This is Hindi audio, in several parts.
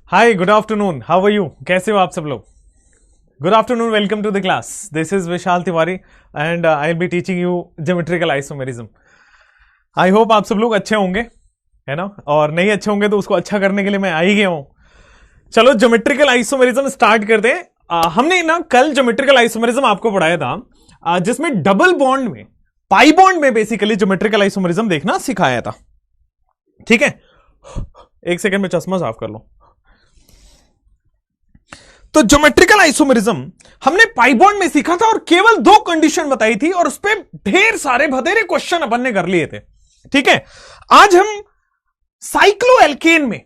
Hi, good afternoon, how are you? कैसे हो आप सब लोग? Good afternoon, welcome to the class. This is Vishal Tiwari and I will be teaching you geometrical isomerism. I hope आप सब लोग अच्छे होंगे, है ना? और नहीं अच्छे होंगे तो उसको अच्छा करने के लिए मैं आ ही गया हूं. चलो ज्योमेट्रिकल आइसोमेरिज्म स्टार्ट करते हैं. हमने ना कल ज्योमेट्रिकल आइसोमेरिज्म आपको पढ़ाया था, जिसमें डबल बॉन्ड में, पाई बॉन्ड में बेसिकली ज्योमेट्रिकल आइसोमेरिज्म देखना सिखाया था. ठीक है, एक सेकंड में चश्मा साफ कर लो. तो ज्योमेट्रिकल आइसोमेरिज्म हमने पाई बॉन्ड में सीखा था और केवल 2 कंडीशन बताई थी और उस पर ढेर सारे भतेरे क्वेश्चन अपन ने कर लिए थे. ठीक है, आज हम साइक्लोएल्केन में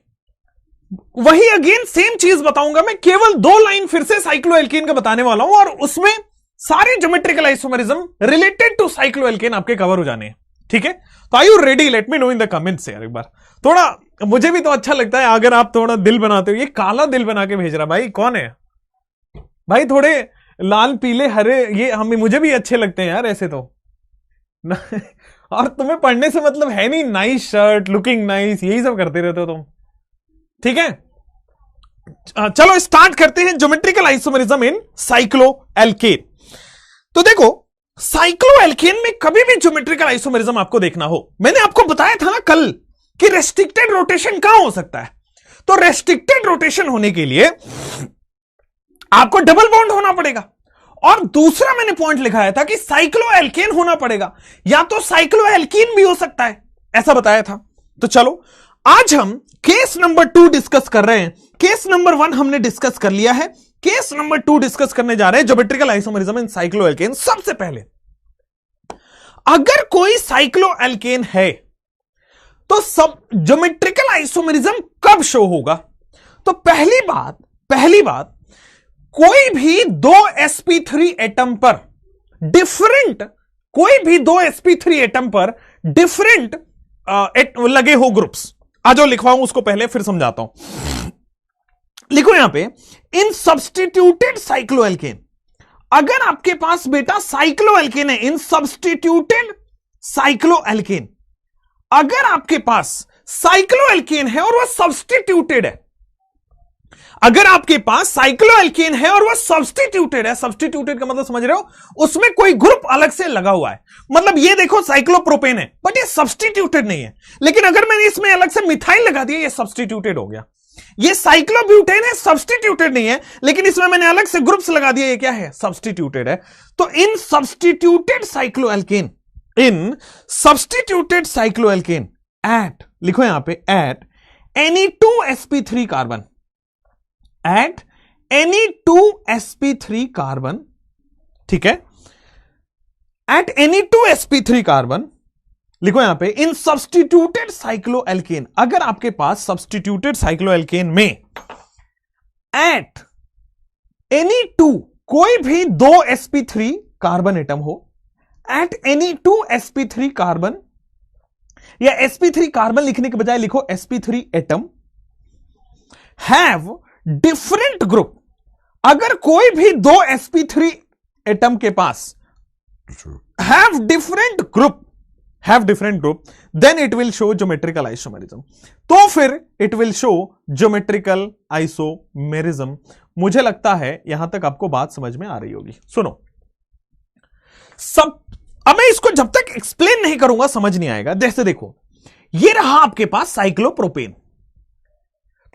वही अगेन सेम चीज बताऊंगा. मैं केवल 2 लाइन फिर से साइक्लोएल्केन का बताने वाला हूं और उसमें सारे geometrical isomerism related to cycloalkane आपके कवर हो जाने हैं. ठीक है, तो are you ready? Let me know in the comments यार. एक बार थोड़ा मुझे भी तो अच्छा लगता है अगर आप थोड़ा दिल बनाते हो. ये काला दिल बना के भेज रहा भाई, कौन है भाई? थोड़े लाल पीले हरे ये मुझे भी अच्छे लगते हैं यार ऐसे तो. और तुम्हें पढ़ने से मतलब है नहीं. नाइस शर्ट, लुकिंग नाइस, यही सब करते रहते हो तुम. ठीक है, चलो स्टार्ट करते हैं ज्योमेट्रिकल आइसोमेरिज्म इन साइक्लोएल्केन. तो देखो, साइक्लोएल्केन में कभी भी ज्योमेट्रिकल आइसोमेरिज्म आपको देखना हो, मैंने आपको बताया था ना कल कि रेस्ट्रिक्टेड रोटेशन कहां हो सकता है. तो रेस्ट्रिक्टेड रोटेशन होने के लिए आपको डबल बॉन्ड होना पड़ेगा. और दूसरा मैंने पॉइंट लिखाया था कि साइक्लोएल्केन होना पड़ेगा, या तो साइक्लोएल्कीन भी हो सकता है, ऐसा बताया था. तो चलो आज हम केस नंबर 2 डिस्कस कर रहे हैं. केस नंबर 1 हमने डिस्कस कर लिया है, केस नंबर 2 डिस्कस करने जा रहे हैं ज्योमेट्रिकल आइसोमेरिज्म इन साइक्लोएल्केन. सबसे पहले अगर कोई साइक्लोएल्केन है तो सब ज्योमेट्रिकल आइसोमेरिज्म कब शो होगा? तो पहली बात कोई भी 2 sp3 एटम पर डिफरेंट, कोई भी 2 sp3 एटम पर डिफरेंट लगे हो ग्रुप्स. आ जाओ लिखवाऊं उसको पहले फिर समझाता हूं. लिखो यहां पे, इन सब्स्टिट्यूटेड साइक्लोएल्केन. अगर आपके पास बेटा साइक्लोएल्केन है, इन सब्स्टिट्यूटेड साइक्लोएल्केन, अगर आपके पास साइक्लोएल्केन है और वह सब्स्टिट्यूटेड है, अगर आपके पास साइक्लोएल्केन है और वह सब्स्टिट्यूटेड है, सब्स्टिट्यूटेड का मतलब समझ रहे हो, उसमें कोई ग्रुप अलग से लगा हुआ है. मतलब ये देखो साइक्लोप्रोपेन है बट ये सब्स्टिट्यूटेड नहीं है, लेकिन अगर मैंने इसमें अलग से मिथाइल लगा दिया, ये सब्स्टिट्यूटेड हो गया. ये साइक्लोब्यूटेन है, सब्स्टिट्यूटेड नहीं है, लेकिन इसमें मैंने अलग से ग्रुप्स लगा दिया, ये क्या है? सब्स्टिट्यूटेड है. तो इन सब्स्टिट्यूटेड साइक्लोएल्केन, इन सब्स्टिट्यूटेड साइक्लोएल्केन एट, लिखो यहां पे, at any 2 sp3 carbon, eight any 2 sp3 carbon. ठीक है, एट एनी 2 sp3 कार्बन, लिखो यहां पे, इन सब्स्टिट्यूटेड साइक्लोएल्केन. अगर आपके पास सब्स्टिट्यूटेड साइक्लोएल्केन में एट एनी 2, कोई भी 2 sp3 कार्बन एटम हो, एट एनी 2 sp3 कार्बन, या sp3 कार्बन लिखने के बजाय लिखो sp3 atom, have different group. अगर कोई भी 2 sp3 एटम के पास have different group, then it will show geometrical isomerism. तो फिर it will show geometrical isomerism. मुझे लगता है यहां तक आपको बात समझ में आ रही होगी. सुनो, अब मैं इसको जब तक एक्सप्लेन नहीं करूंगा समझ नहीं आएगा. जैसे देखो, ये रहा आपके पास साइक्लोप्रोपेन.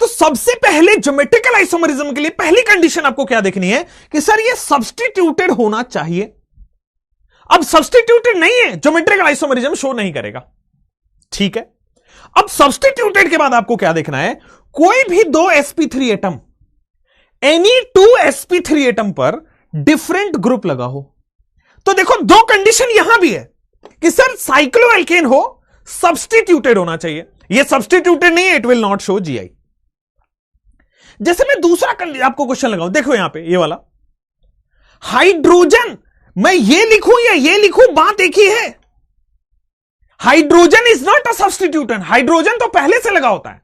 तो सबसे पहले ज्योमेट्रिकल आइसोमेरिज्म के लिए पहली कंडीशन आपको क्या देखनी है कि सर ये सब्स्टिट्यूटेड होना चाहिए. अब सब्स्टिट्यूटेड नहीं है, ज्योमेट्रिकल आइसोमेरिज्म शो नहीं करेगा. ठीक है, अब सब्स्टिट्यूटेड के बाद आपको क्या देखना है? कोई भी 2 sp3 atom, any 2 sp3 atom पर डिफरेंट ग्रुप लगा हो. तो देखो 2 कंडीशन यहां भी है कि सर साइक्लोएल्केन हो, सब्स्टिट्यूटेड होना चाहिए. ये सब्स्टिट्यूटेड नहीं है, it will not show GI. जैसे मैं दूसरा आपको क्वेश्चन लगाऊं, देखो यहां पे ये वाला हाइड्रोजन, मैं ये लिखूं या ये लिखूं, बात एक ही है. Hydrogen is not a substituent. Hydrogen तो पहले से लगा होता है.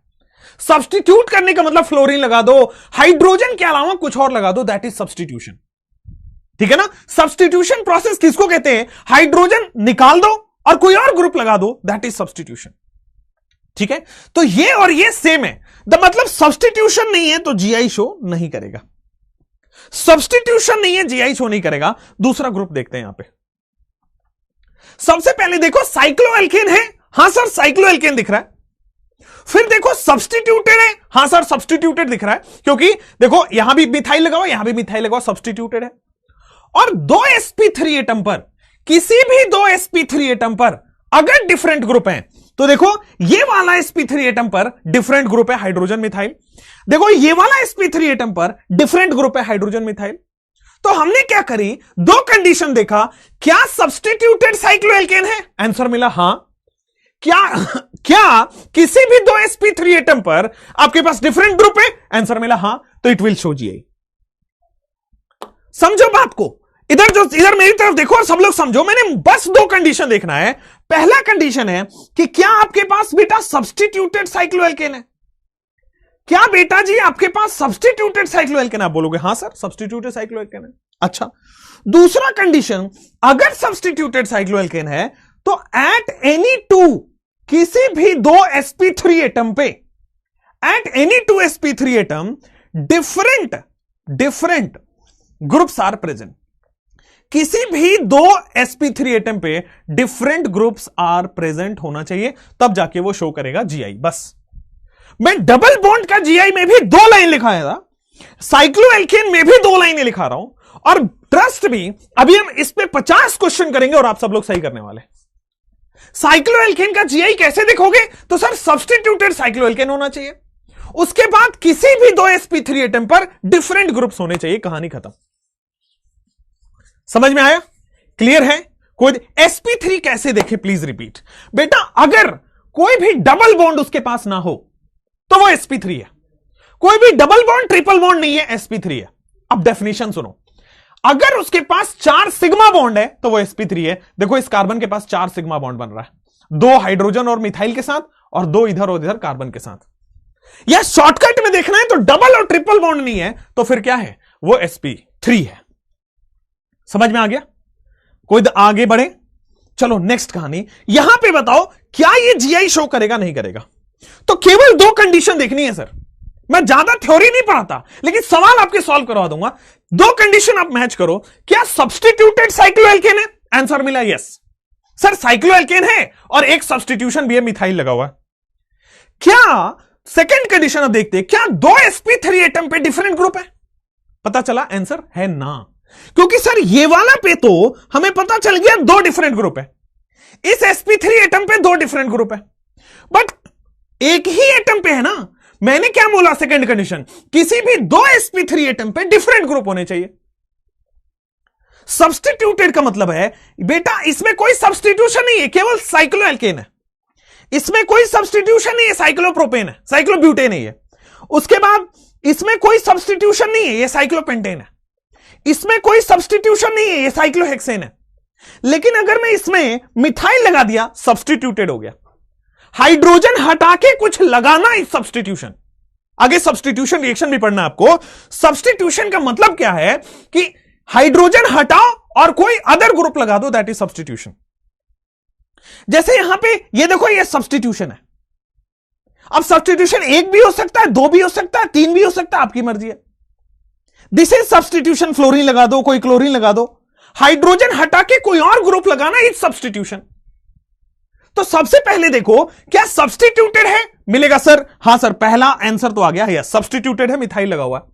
सब्स्टिट्यूट करने का मतलब फ्लोरीन लगा दो, हाइड्रोजन के अलावा कुछ और लगा दो, दैट इज सब्स्टिट्यूशन. ठीक है ना? सब्स्टिट्यूशन प्रोसेस किसको कहते हैं? हाइड्रोजन निकाल दो और कोई और ग्रुप लगा दो, दैट इज सब्स्टिट्यूशन. ठीक है, तो ये और ये सेम है. मतलब सब्स्टिट्यूशन नहीं है तो जीआई शो नहीं करेगा, सब्स्टिट्यूशन नहीं है जीआई शो नहीं करेगा। दूसरा ग्रुप देखते हैं यहां पे। सबसे पहले देखो साइक्लोएल्केन है, हां सर साइक्लोएल्केन दिख रहा है। फिर देखो सब्स्टिट्यूटेड है, हां सर सब्स्टिट्यूटेड दिख रहा है, क्योंकि देखो यहां भी मिथाइल लगाओ, यहां भी मिथाइल लगाओ, सब्स्टिट्यूटेड है। और 2 sp3 एटम पर, किसी भी 2 sp3 एटम पर अगर डिफरेंट ग्रुप है, तो देखो ये वाला sp3 एटम पर डिफरेंट ग्रुप है हाइड्रोजन मिथाइल, देखो ये वाला sp3 एटम पर डिफरेंट ग्रुप है हाइड्रोजन मिथाइल। तो हमने क्या करी, 2 कंडीशन देखा, क्या सब्स्टिट्यूटेड साइक्लोएल्केन है, आंसर मिला हां। क्या किसी भी 2 sp3 एटम पर आपके पास डिफरेंट ग्रुप है, आंसर मिला हां, तो इट विल शो जीआई। समझो बात को, इधर मेरी तरफ देखो और सब लोग समझो, मैंने बस 2 कंडीशन देखना है। पहला कंडीशन है कि क्या आपके पास बेटा सब्स्टिट्यूटेड साइक्लोएल्केन है, क्या बेटा जी आपके पास सब्स्टिट्यूटेड साइक्लोएल्केन, आप बोलोगे हां सर सब्स्टिट्यूटेड साइक्लोएल्केन है। अच्छा, दूसरा कंडीशन, अगर सब्स्टिट्यूटेड साइक्लोएल्केन है तो एट एनी 2, किसी भी 2 sp3 एटम पे, at any 2 sp3 atom different groups are present, किसी भी 2 sp3 एटम पे डिफरेंट ग्रुप्स आर प्रेजेंट होना चाहिए, तब जाके वो शो करेगा जीआई। बस मैं डबल बॉन्ड का जीआई में भी 2 लाइन लिखाया था, साइक्लोएल्केन में भी 2 लाइनें लिखा रहा हूं, और ट्रस्ट भी अभी हम इस पे 50 क्वेश्चन करेंगे और आप सब लोग सही करने वाले। साइक्लोएल्केन का जीआई कैसे देखोगे, तो सर सब्स्टिट्यूटेड साइक्लोएल्केन होना चाहिए, उसके बाद किसी भी 2 sp3 एटम पर डिफरेंट ग्रुप्स होने चाहिए, कहानी खत्म। समझ में आया, क्लियर है? कोई sp3 कैसे देखे, प्लीज रिपीट बेटा। अगर कोई भी डबल बॉन्ड उसके पास ना हो तो वो sp3 है, कोई भी डबल बॉन्ड ट्रिपल बॉन्ड नहीं है, sp3 है। अब डेफिनेशन सुनो, अगर उसके पास 4 सिग्मा बॉन्ड है तो वो sp3 है। देखो इस कार्बन के पास 4 सिग्मा बॉन्ड बन रहा है, 2 हाइड्रोजन और मिथाइल के साथ और 2 इधर और इधर कार्बन के साथ। या शॉर्टकट में देखना है तो डबल और ट्रिपल बॉन्ड नहीं है तो फिर क्या है, वो sp3 है। समझ में आ गया? कोई आगे बढ़े, चलो नेक्स्ट कहानी। यहां पे बताओ क्या ये जीआई शो करेगा नहीं करेगा। तो केवल 2 कंडीशन देखनी है सर, मैं ज्यादा थ्योरी नहीं पढ़ाता, लेकिन सवाल आपके सॉल्व करवा दूंगा। 2 कंडीशन आप मैच करो, क्या सब्स्टिट्यूटेड साइक्लोएल्केन है, आंसर मिला यस सर साइक्लोएल्केन है, और एक सब्स्टिट्यूशन भी है, मिथाइल लगा हुआ है। क्या सेकंड कंडीशन अब देखते हैं, क्या 2 sp3 एटम पे डिफरेंट ग्रुप है, पता चला आंसर है ना, क्योंकि सर ये वाला पे तो हमें पता चल गया 2 डिफरेंट ग्रुप है, इस sp3 एटम पे 2 डिफरेंट ग्रुप है, बट एक ही एटम पे है ना। मैंने क्या बोला सेकंड कंडीशन, किसी भी 2 sp3 एटम पे डिफरेंट ग्रुप होने चाहिए। सब्स्टिट्यूटेड का मतलब है बेटा इसमें कोई सब्स्टिट्यूशन नहीं है, केवल साइक्लोएल्केन है, इसमें कोई सब्स्टिट्यूशन नहीं है, साइक्लोप्रोपेन है, साइक्लोब्यूटेन है ये। उसके बाद इसमें कोई सब्स्टिट्यूशन नहीं है, ये साइक्लोपेंटेन है, इसमें कोई सब्स्टिट्यूशन नहीं है, ये साइक्लोहेक्सेन है। लेकिन अगर मैं इसमें मिथाइल लगा दिया, सब्स्टिट्यूटेड हो गया। हाइड्रोजन हटा के कुछ लगाना इस सब्स्टिट्यूशन, आगे सब्स्टिट्यूशन रिएक्शन भी पढ़ना आपको। सब्स्टिट्यूशन का मतलब क्या है कि हाइड्रोजन हटाओ और कोई अदर ग्रुप लगा दो, दैट इज सब्स्टिट्यूशन। जैसे यहां पे ये देखो, ये सब्स्टिट्यूशन है। अब सब्स्टिट्यूशन 1 भी हो सकता है, 2 भी हो सकता है, 3 भी हो सकता है, आपकी मर्जी है। दिस इज सब्स्टिट्यूशन, फ्लोरीन लगा दो, कोई क्लोरीन लगा दो, हाइड्रोजन हटा के कोई और ग्रुप लगाना, इज सब्स्टिट्यूशन। तो सबसे पहले देखो क्या सब्स्टिट्यूटेड है, मिलेगा सर हां सर, पहला आंसर तो आ गया, यस सब्स्टिट्यूटेड है, मिथाइल लगा हुआ।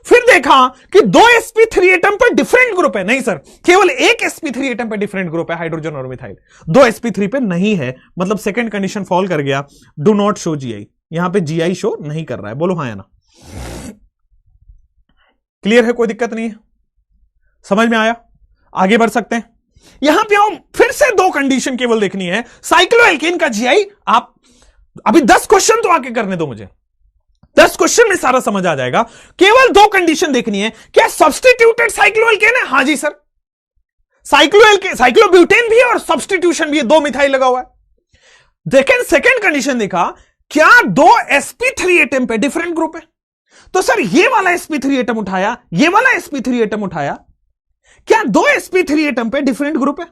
फिर देखा कि 2 sp3 एटम पर डिफरेंट ग्रुप है, नहीं सर केवल एक sp3 एटम पर डिफरेंट ग्रुप है, हाइड्रोजन और मिथाइल। 2 sp3 पे नहीं है, मतलब सेकंड कंडीशन फॉल कर गया, डू नॉट शो जीआई। यहां पे जीआई शो नहीं कर रहा है, बोलो हाँ या ना। क्लियर है, कोई दिक्कत नहीं है, समझ में आया? आगे बढ़ सकते हैं। यहां पे हम फिर से 2 कंडीशन केवल देखनी है, साइक्लोएल्केन का जीआई। आप अभी 10 क्वेश्चन तो आके करने दो मुझे, 10 क्वेश्चन में सारा समझ आ जाएगा। केवल 2 कंडीशन देखनी है, क्या सब्स्टिट्यूटेड साइक्लोएल्केन है, हां जी सर साइक्लोएल्केन, साइक्लोब्यूटेन भी है और सब्स्टिट्यूशन भी है, 2 मिथाइल लगा हुआ है। लेकिन सेकंड कंडीशन देखा, क्या 2 sp3 एटम पे डिफरेंट ग्रुप है, तो सर ये वाला sp3 एटम उठाया, ये वाला sp3 एटम उठाया, क्या 2 sp3 एटम पे डिफरेंट ग्रुप है,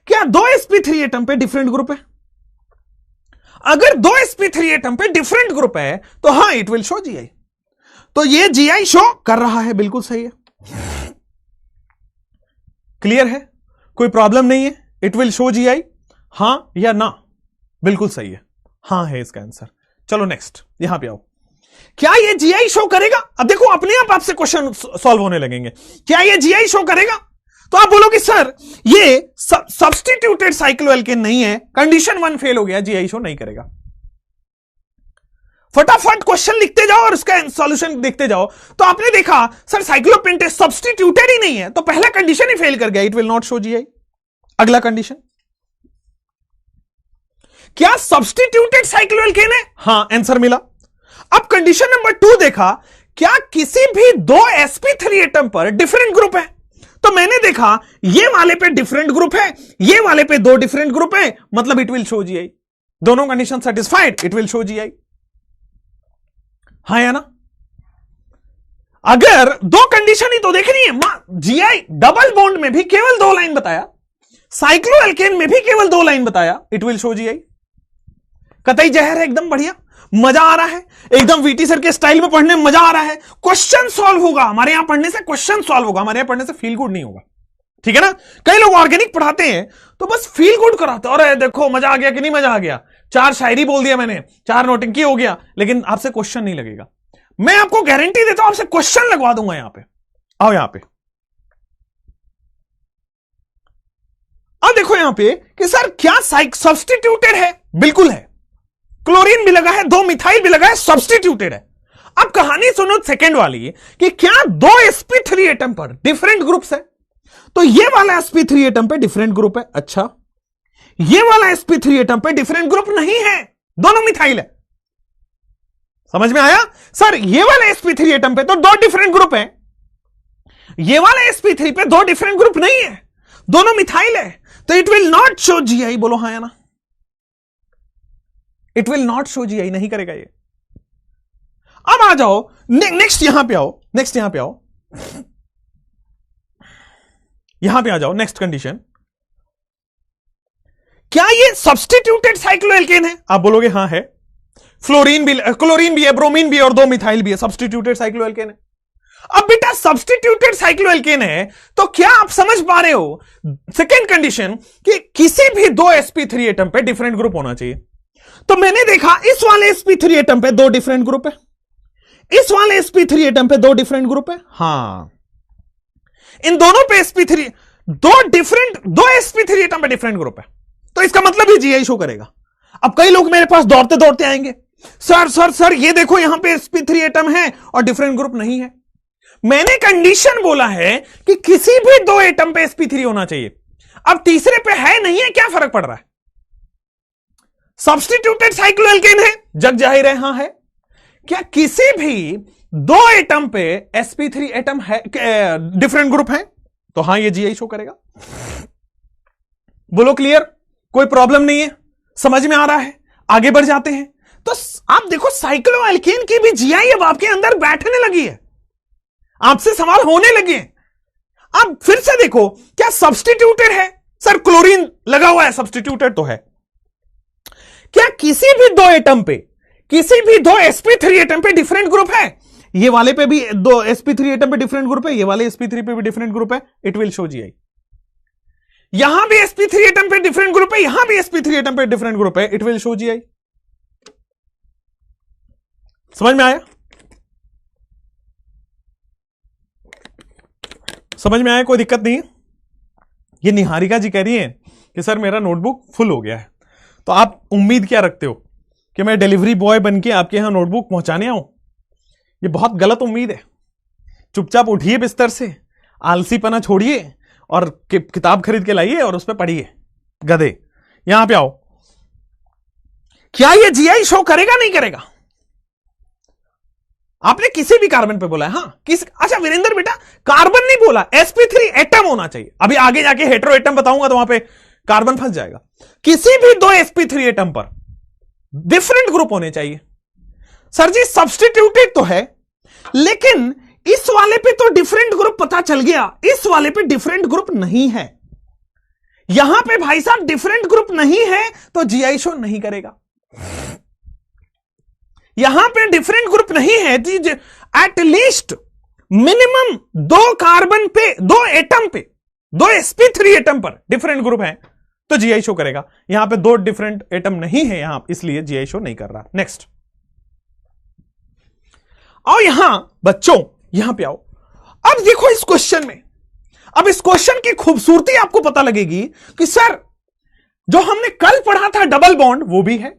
क्या 2 sp3 एटम पे डिफरेंट ग्रुप है। अगर दो sp3 एटम पे डिफरेंट ग्रुप है तो हां इट विल शो GI। तो ये GI शो कर रहा है, बिल्कुल सही है। क्लियर है, कोई प्रॉब्लम नहीं है। इट विल शो GI, हां या ना, बिल्कुल सही है, हां है इसका आंसर। चलो नेक्स्ट, यहां पे आओ। क्या ये GI शो करेगा? अब देखो अपने आप आपसे क्वेश्चन सॉल्व होने लगेंगे। क्या ये GI शो करेगा? तो आप बोलोगे सर ये सब्स्टिट्यूटेड साइक्लोएल्केन नहीं है, कंडीशन 1 फेल हो गया, GI शो नहीं करेगा। फटाफट क्वेश्चन लिखते जाओ और उसका सॉल्यूशन देखते जाओ। तो आपने देखा सर साइक्लोपेंटेस सब्स्टिट्यूटेड ही नहीं है, तो पहला कंडीशन ही फेल कर गया, it will not show GI। अगला कंडीशन, क्या सब्स्टिट्यूटेड साइक्लोएल्केन है? हां, आंसर मिला। अब कंडीशन नंबर 2 देखा, क्या किसी भी दो sp3 एटम पर डिफरेंट ग्रुप है? तो मैंने देखा ये वाले पे डिफरेंट ग्रुप है, ये वाले पे दो डिफरेंट ग्रुप है, मतलब इट विल शो GI। दोनों condition satisfied, it will show GI। हाँ या ना? अगर दो कंडीशन ही तो देखनी है, GI डबल बॉन्ड में भी केवल 2 लाइन बताया, साइक्लोएल्केन में भी केवल 2 लाइन बताया, इट विल शो GI। कतई जहर है, एकदम बढ़िया, मजा आ रहा है, एकदम वीटी सर के स्टाइल में पढ़ने में मजा आ रहा है। क्वेश्चन सॉल्व होगा हमारे यहां पढ़ने से, क्वेश्चन सॉल्व होगा हमारे यहां पढ़ने से, फील गुड नहीं होगा, ठीक है ना? कई लोग ऑर्गेनिक पढ़ाते हैं तो बस फील गुड कराते हैं, अरे देखो मजा आ गया कि नहीं मजा आ गया, 4 शायरी बोल दिया मैंने, 4 नोटिंकी हो गया, लेकिन आपसे क्वेश्चन नहीं लगेगा। मैं आपको गारंटी देता हूं, आपसे क्वेश्चन लगवा दूंगा यहां पे। आओ यहां पे, अब देखो यहां पे कि सर क्या सब्स्टिट्यूटेड है? बिल्कुल है, क्लोरीन भी लगा है, 2 मिथाइल भी लगा है, सब्स्टिट्यूटेड है। अब कहानी सुनो सेकंड वाली कि क्या दो sp3 एटम पर डिफरेंट ग्रुप्स है? तो ये वाला sp3 एटम पे डिफरेंट ग्रुप है। अच्छा, ये वाला sp3 एटम पे डिफरेंट ग्रुप नहीं है, दोनों मिथाइल है। समझ में आया? सर ये वाला sp3 एटम पे तो 2 डिफरेंट ग्रुप है, ये वाला sp3 पे 2 डिफरेंट ग्रुप नहीं है, दोनों मिथाइल है, तो it will not show GI। बोलो हाँ या ना? It will not show GI, नहीं करेगा ये। अब आ जाओ नेक्स्ट, यहां पे आओ, नेक्स्ट यहां पे आओ, यहां पे आ जाओ, नेक्स्ट कंडीशन, क्या ये सब्स्टिट्यूटेड साइक्लोएल्केन है? आप बोलोगे हां है, फ्लोरीन भी, क्लोरीन भी है, ब्रोमीन भी है और 2 मिथाइल भी है, सब्स्टिट्यूटेड साइक्लोएल्केन है। अब बेटा सब्स्टिट्यूटेड साइक्लोएल्केन है तो क्या आप समझ पा रहे हो सेकेंड कंडीशन कि किसी भी दो sp3 एटम पे डिफरेंट ग्रुप होना चाहिए। तो मैंने देखा इस वाले sp3 एटम पे 2 डिफरेंट ग्रुप है, इस वाले sp3 एटम पे 2 डिफरेंट ग्रुप है। हां, इन दोनों पे sp3 दो sp3 एटम पे डिफरेंट ग्रुप है, तो इसका मतलब ही GI शो करेगा। अब कई लोग मेरे पास दौड़ते दौड़ते आएंगे, सर सर सर ये देखो यहां पे sp3 एटम है और डिफरेंट ग्रुप नहीं है। मैंने कंडीशन बोला है कि किसी भी 2 एटम पे sp3 होना चाहिए। अब तीसरे पे है नहीं है, क्या फर्क पड़ रहा है? सब्स्टिट्यूटेड साइक्लोएल्केन है, जग जाहिर है हां है। क्या किसी भी 2 एटम पे sp3 एटम है, डिफरेंट ग्रुप है, तो हां ये GI शो करेगा। बोलो क्लियर, कोई प्रॉब्लम नहीं है, समझ में आ रहा है? आगे बढ़ जाते हैं। तो आप देखो साइक्लोएल्केन की भी GI अब आपके अंदर बैठने लगी है, आपसे सवाल होने लगे। अब फिर से देखो, क्या सब्स्टिट्यूटेड है? सर क्लोरीन लगा हुआ है, सब्स्टिट्यूटेड तो है। क्या किसी भी 2 एटम पे, किसी भी 2 sp3 एटम पे डिफरेंट ग्रुप है? ये वाले पे भी 2 sp3 एटम पे डिफरेंट ग्रुप है, ये वाले sp3 पे भी डिफरेंट ग्रुप है, इट विल शो GI। यहां भी sp3 एटम पे डिफरेंट ग्रुप है, यहां भी sp3 एटम पे डिफरेंट ग्रुप है, इट विल शो GI। समझ में आया? समझ में आया? कोई दिक्कत नहीं है? ये निहारिका जी कह रही है कि सर मेरा नोटबुक फुल हो गया है, तो आप उम्मीद क्या रखते हो कि मैं डिलीवरी बॉय बनके आपके यहां नोटबुक पहुंचाने आऊं? ये बहुत गलत उम्मीद है। चुपचाप उठिए बिस्तर से, आलसीपना छोड़िए और किताब खरीद के लाइए और उस पर पढ़िए। गधे, यहां पे आओ। क्या ये GI शो करेगा नहीं करेगा? आपने किसी भी कार्बन पे बोला है, हां अच्छा वीरेंद्र बेटा कार्बन नहीं बोला, sp3 एटम होना चाहिए। अभी आगे जाके हेटेरो एटम बताऊंगा तो वहां पे कार्बन फंस जाएगा। किसी भी 2 sp3 एटम पर डिफरेंट ग्रुप होने चाहिए। सर जी सब्स्टिट्यूटेड तो है, लेकिन इस वाले पे तो डिफरेंट ग्रुप पता चल गया, इस वाले पे डिफरेंट ग्रुप नहीं है। यहां पे भाई साहब डिफरेंट ग्रुप नहीं है तो GI शो नहीं करेगा। यहां पे डिफरेंट ग्रुप नहीं है जी, एट लीस्ट मिनिमम 2 कार्बन पे, 2 एटम पे, 2 sp3 एटम पर डिफरेंट ग्रुप है तो जीआई शो करेगा। यहां पे 2 डिफरेंट एटम नहीं है यहां, इसलिए जीआई शो नहीं कर रहा। नेक्स्ट आओ यहां बच्चों, यहां पे आओ। अब देखो इस क्वेश्चन में, अब इस क्वेश्चन की खूबसूरती आपको पता लगेगी कि सर जो हमने कल पढ़ा था डबल बॉन्ड वो भी है,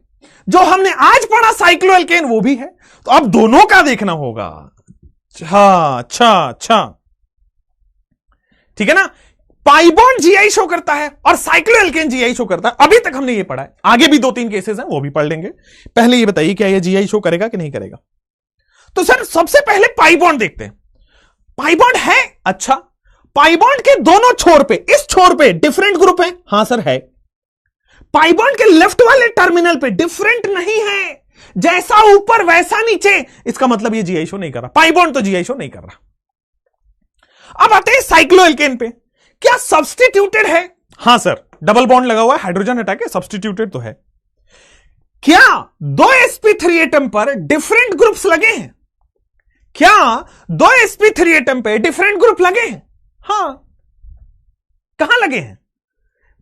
जो हमने आज पढ़ा साइक्लोएल्केन वो भी है, तो अब दोनों का देखना होगा। अच्छा, ठीक है ना। पाई बॉन्ड जीआई शो करता है और साइक्लोएल्केन जीआई शो करता है, अभी तक हमने ये पढ़ा है। आगे भी 2-3 केसेस हैं वो भी पढ़ लेंगे। पहले ये बताइए क्या ये जीआई शो करेगा कि नहीं करेगा। तो सर सबसे पहले पाई बॉन्ड देखते हैं। पाई बॉन्ड है, अच्छा पाई बॉन्ड के दोनों छोर पे, इस छोर पे डिफरेंट ग्रुप है, हां सर है। पाई बॉन्ड के लेफ्ट वाले टर्मिनल पे डिफरेंट नहीं है, जैसा ऊपर वैसा नीचे, इसका मतलब ये जीआई शो नहीं कर रहा। पाई बॉन्ड तो जीआई शो नहीं कर रहा। अब आते हैं साइक्लोएल्केन पे, क्या सब्स्टिट्यूटेड है? हां सर, डबल बॉन्ड लगा हुआ है, हाइड्रोजन हटा के सब्स्टिट्यूटेड तो है। क्या 2 sp3 एटम पर डिफरेंट ग्रुप्स लगे हैं? क्या 2 sp3 एटम पे डिफरेंट ग्रुप लगे हैं? हां, कहां लगे हैं?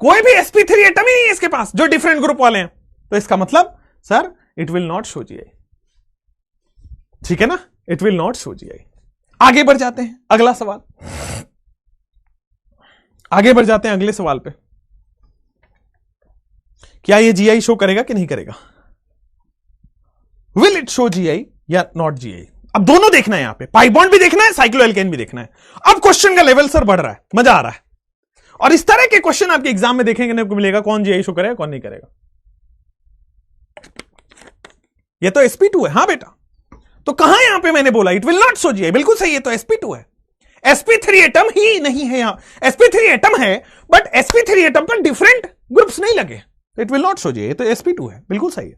कोई भी sp3 एटम ही नहीं है इसके पास जो डिफरेंट ग्रुप वाले हैं, तो इसका मतलब sir it will not show GI. ठीक है ना, it will not show GI. आगे बढ़ जाते हैं, अगला सवाल, आगे बढ़ जाते हैं अगले सवाल पे। क्या ये जीआई शो करेगा कि नहीं करेगा? विल इट शो जीआई या नॉट जीआई? अब दोनों देखना है, यहां पे पाई बॉन्ड भी देखना है, साइक्लोएल्केन भी देखना है। अब क्वेश्चन का लेवल सर बढ़ रहा है, मजा आ रहा है। और इस तरह के क्वेश्चन आपके एग्जाम में देखने को मिलेगा, कौन जीआई शो करेगा कौन नहीं करेगा। ये तो sp2 है, हां बेटा, तो कहां यहां पे मैंने बोला it will not show GI, बिल्कुल सही है, तो sp2 है। sp3 एटम ही नहीं है यहां, sp3 एटम है बट sp3 एटम पर डिफरेंट ग्रुप्स नहीं लगे, it will not show GI, तो sp2 है, बिल्कुल सही है।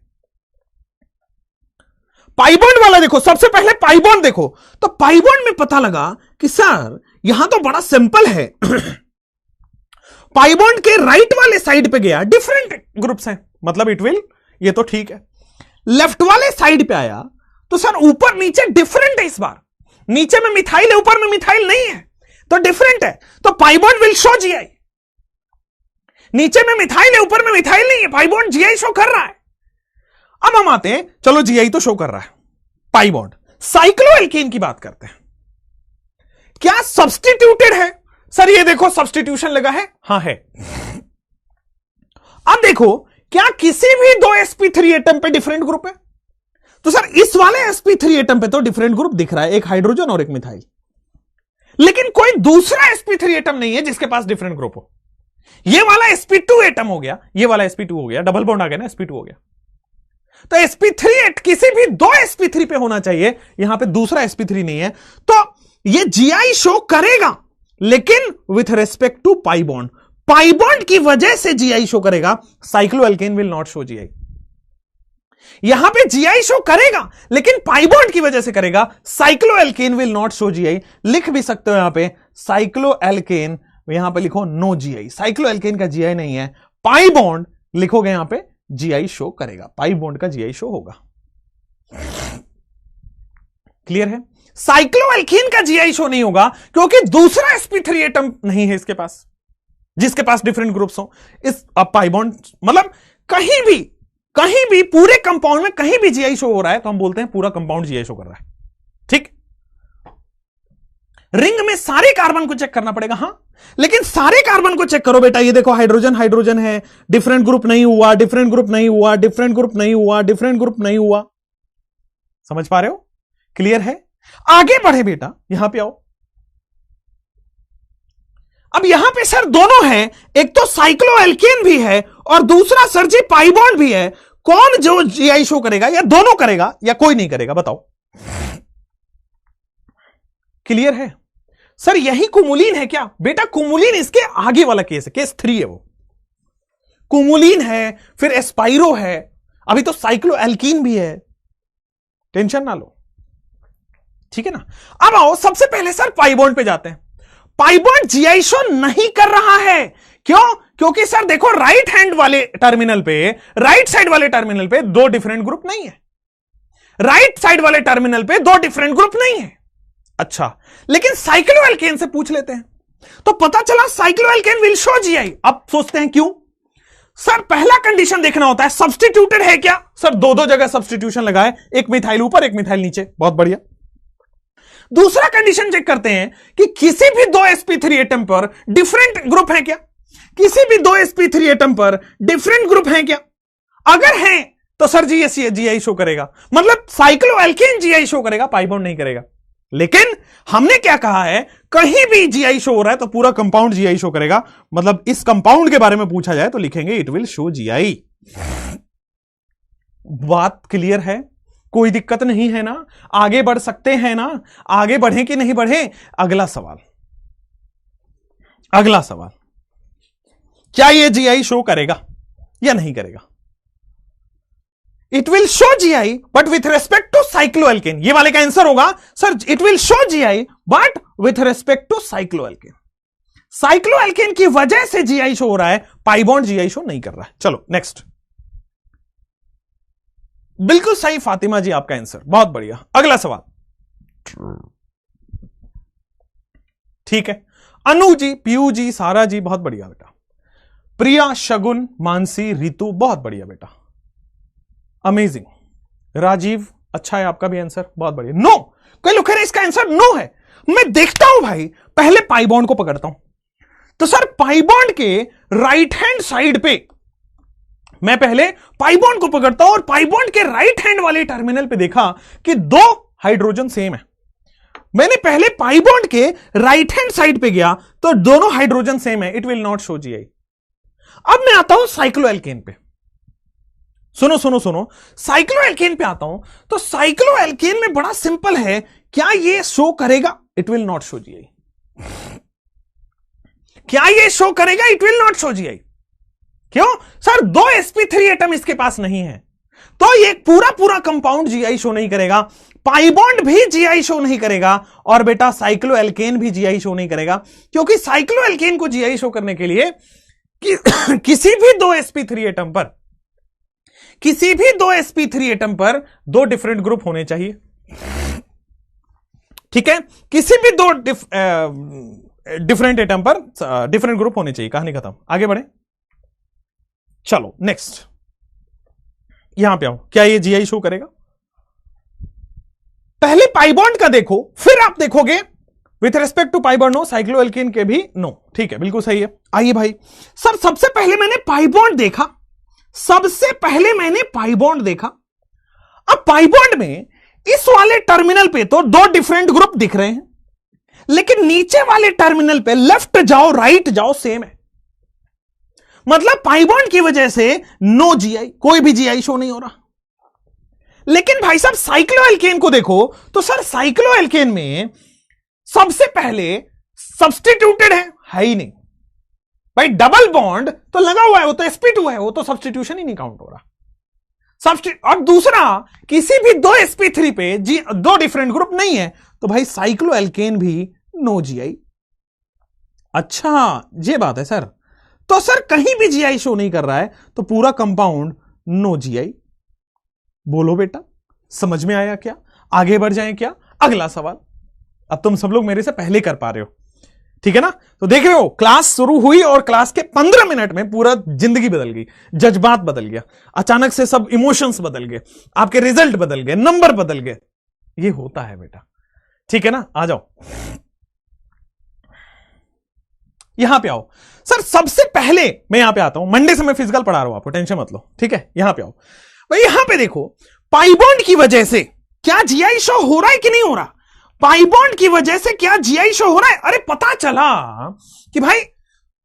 पाई बॉन्ड वाला देखो, सबसे पहले पाई बॉन्ड देखो, तो पाई बॉन्ड में पता लगा कि सर यहां तो बड़ा सिंपल है। पाई बॉन्ड के राइट वाले साइड पे गया, डिफरेंट ग्रुप्स हैं, मतलब इट विल, ये तो ठीक है। लेफ्ट वाले साइड पे आया तो सर ऊपर नीचे डिफरेंट है, इस बार नीचे में मिथाइल है ऊपर में मिथाइल नहीं है, तो डिफरेंट है, तो pi bond will show GI. नीचे में मिथाइल है ऊपर में मिथाइल नहीं है, पाई बॉन्ड जीआई शो कर रहा है। अब हम आते हैं, चलो जीआई तो शो कर रहा है पाई बॉन्ड, साइक्लोएल्केन की बात करते हैं। क्या सब्स्टिट्यूटेड है? सर ये देखो सब्स्टिट्यूशन लगा है, हां है। अब देखो क्या किसी भी 2 sp3 एटम पे डिफरेंट ग्रुप है? तो सर इस वाले sp3 एटम पे तो डिफरेंट ग्रुप दिख रहा है, एक हाइड्रोजन और एक मिथाइल, लेकिन कोई दूसरा sp3 एटम नहीं है जिसके पास डिफरेंट ग्रुप हो। ये वाला sp2 एटम हो गया, ये वाला sp2 हो गया, डबल बॉन्ड आ गया ना, sp2 हो गया, तो sp3 किसी भी 2 sp3 पे होना चाहिए, यहां पे दूसरा sp3 नहीं है, तो ये जीआई शो करेगा, लेकिन with respect to pi bond. Pi bond की वजह से जीआई शो करेगा, cycloalkane will not show GI. यहां पे जीआई शो करेगा लेकिन पाई बॉन्ड की वजह से करेगा, cycloalkane will not show GI. लिख भी सकते हो यहां पे साइक्लोएल्केन, यहां पे लिखो नो जीआई, साइक्लोएल्केन का जीआई नहीं है। पाई बॉन्ड लिखोगे यहां पे जीआई शो करेगा, पाई बॉन्ड का जीआई शो होगा। क्लियर है? साइक्लोएल्केन का जीआई शो नहीं होगा क्योंकि दूसरा sp3 एटम नहीं है इसके पास जिसके पास डिफरेंट ग्रुप्स हो। इस पाई बॉन्ड मतलब कहीं भी पूरे कंपाउंड में कहीं भी जीआई शो हो रहा है तो हम बोलते हैं पूरा कंपाउंड जीआई शो कर रहा है। ठीक, रिंग में सारे कार्बन को चेक करना पड़ेगा, हां, लेकिन सारे कार्बन को चेक करो बेटा, ये देखो हाइड्रोजन हाइड्रोजन है, डिफरेंट ग्रुप नहीं हुआ, डिफरेंट ग्रुप नहीं हुआ, डिफरेंट ग्रुप नहीं हुआ, डिफरेंट ग्रुप नहीं हुआ। समझ पा रहे हो? क्लियर है? आगे बढ़े बेटा, यहां पे आओ। अब यहां पे सर दोनों है, एक तो साइक्लोएल्केन भी है और दूसरा सर जी पाई बॉन्ड भी है। कौन जो जीआई शो करेगा, या दोनों करेगा या कोई नहीं करेगा, बताओ। क्लियर है? सर यही कुमुलिन है क्या? बेटा कुमुलिन इसके आगे वाला केस है, केस 3 है वो। कुमुलिन है, फिर एस्पाइरो है, अभी तो साइक्लोएल्कीन भी है, टेंशन ना लो, ठीक है ना। अब आओ सबसे पहले सर पाई बॉन्ड पे जाते हैं। पाई बॉन्ड जीआई शो नहीं कर रहा है, क्यों? क्योंकि सर देखो राइट हैंड वाले टर्मिनल पे, राइट साइड वाले टर्मिनल पे दो डिफरेंट ग्रुप नहीं है, राइट साइड वाले टर्मिनल पे दो डिफरेंट ग्रुप नहीं है। अच्छा, लेकिन साइक्लोएल्केन से पूछ लेते हैं, तो पता चला साइक्लोएल्केन विल शो जीआई। अब सोचते हैं क्यों सर, पहला कंडीशन देखना होता है सब्स्टिट्यूटेड है क्या। सर दो दो जगह सब्स्टिट्यूशन लगाए, एक मिथाइल ऊपर एक मिथाइल नीचे, बहुत बढ़िया। दूसरा कंडीशन चेक करते हैं कि किसी भी दो sp3 एटम पर डिफरेंट ग्रुप है क्या, किसी भी दो sp3 एटम पर डिफरेंट ग्रुप है क्या। अगर है तो सर जीआई शो करेगा, मतलब साइक्लोएल्केन जीआई शो करेगा, पाई बॉन्ड नहीं करेगा। लेकिन हमने क्या कहा है, कहीं भी जीआई शो हो रहा है तो पूरा कंपाउंड जीआई शो करेगा, मतलब इस कंपाउंड के बारे में पूछा जाए तो लिखेंगे इट विल शो जीआई। बात क्लियर है, कोई दिक्कत नहीं है ना, आगे बढ़ सकते हैं ना, आगे बढ़े कि नहीं बढ़े। अगला सवाल, अगला सवाल, क्या यह जीआई शो करेगा या नहीं करेगा। It will show GI but with respect to cycloalkane, ये वाले का आंसर होगा sir it will show GI but with respect to cycloalkane. Cycloalkane की वजह से जीआई शो हो रहा है, पाई बॉन्ड जीआई शो नहीं कर रहा है। चलो नेक्स्ट, बिल्कुल सही फातिमा जी आपका आंसर, बहुत बढ़िया। अगला सवाल, ठीक है, अनु जी, पीयू जी, सारा जी, बहुत बढ़िया बेटा। प्रिया, शगुन, मानसी, रितु, बहुत बढ़िया बेटा, अमेजिंग। राजीव, अच्छा है आपका भी आंसर, बहुत बढ़िया। नो, कोई लोग कह रहे इसका आंसर नो है। मैं देखता हूं भाई, पहले पाई बॉन्ड को पकड़ता हूं, तो सर पाई बॉन्ड के राइट हैंड साइड पे, मैं पहले पाई बॉन्ड को पकड़ता हूं और पाई बॉन्ड के राइट हैंड वाले टर्मिनल पे देखा कि दो हाइड्रोजन सेम है। मैंने पहले पाई बॉन्ड के राइट हैंड साइड पे गया तो दोनों हाइड्रोजन सेम है, it will not show GI. अब मैं आता हूं साइक्लोएल्केन पे, सुनो सुनो सुनो, साइक्लोएल्केन पे आता हूं, तो साइक्लोएल्केन में बड़ा सिंपल है, क्या ये शो करेगा, it will not show GI. क्या ये शो करेगा, it will not show GI. क्यों सर, दो sp3 एटम इसके पास नहीं है, तो ये पूरा पूरा कंपाउंड जीआई शो नहीं करेगा, पाई बॉन्ड भी जीआई शो नहीं करेगा, और बेटा साइक्लोएल्केन भी जीआई शो नहीं करेगा, क्योंकि साइक्लोएल्केन को जीआई शो करने के लिए किसी भी दो sp3 एटम पर, किसी भी दो sp3 एटम पर दो डिफरेंट ग्रुप होने चाहिए, ठीक है, किसी भी दो डिफरेंट एटम पर डिफरेंट ग्रुप होने चाहिए। कहानी खत्म, आगे बढ़े। चलो नेक्स्ट, यहां पे आओ, क्या ये जीआई शो करेगा। पहले पाई बॉन्ड का देखो, फिर आप देखोगे with respect to pi bond no, cycloalkane के भी नो, ठीक है, बिल्कुल सही है। आइए भाई, सर सबसे पहले मैंने पाई बॉन्ड देखा, सबसे पहले मैंने पाई बॉन्ड देखा। अब पाई बॉन्ड में इस वाले टर्मिनल पे तो दो डिफरेंट ग्रुप दिख रहे हैं, लेकिन नीचे वाले टर्मिनल पे लेफ्ट जाओ राइट जाओ सेम है, मतलब पाई बॉन्ड की वजह से नो जीआई, कोई भी जीआई शो नहीं हो रहा। लेकिन भाई साहब साइक्लोएल्केन को देखो, तो सर साइक्लोएल्केन में सबसे पहले सब्स्टिट्यूटेड है ही नहीं भाई, डबल बॉन्ड तो लगा हुआ है, वो तो sp2 है, वो तो सब्स्टिट्यूशन ही नहीं काउंट हो रहा। और दूसरा, किसी भी दो sp3 पे दो डिफरेंट ग्रुप नहीं है, तो भाई साइक्लोएल्केन भी नो जीआई। अच्छा ये बात है सर, तो सर कहीं भी जीआई शो नहीं कर रहा है, तो पूरा कंपाउंड नो जीआई। बोलो बेटा, समझ में आया क्या, आगे बढ़ जाएं क्या। अगला सवाल, अब तुम सब लोग मेरे से पहले कर पा रहे हो, ठीक है ना। तो देख रहे हो, क्लास शुरू हुई और क्लास के 15 मिनट में पूरा जिंदगी बदल गई, जज्बात बदल गया, अचानक से सब इमोशंस बदल गए, आपके रिजल्ट बदल गए, नंबर बदल गए। ये होता है बेटा, ठीक है ना। आ जाओ, यहां पे आओ। सर सबसे पहले मैं यहां पे आता हूं, मंडे से मैं फिजिकल पढ़ा रहा हूं आपको, टेंशन मत लो, ठीक है। यहां पे आओ भाई, यहां पे देखो, पाई बॉन्ड की वजह से क्या जीआई शो हो रहा है कि नहीं हो रहा, पाई बॉन्ड की वजह से क्या जीआई शो हो रहा है। अरे पता चला कि भाई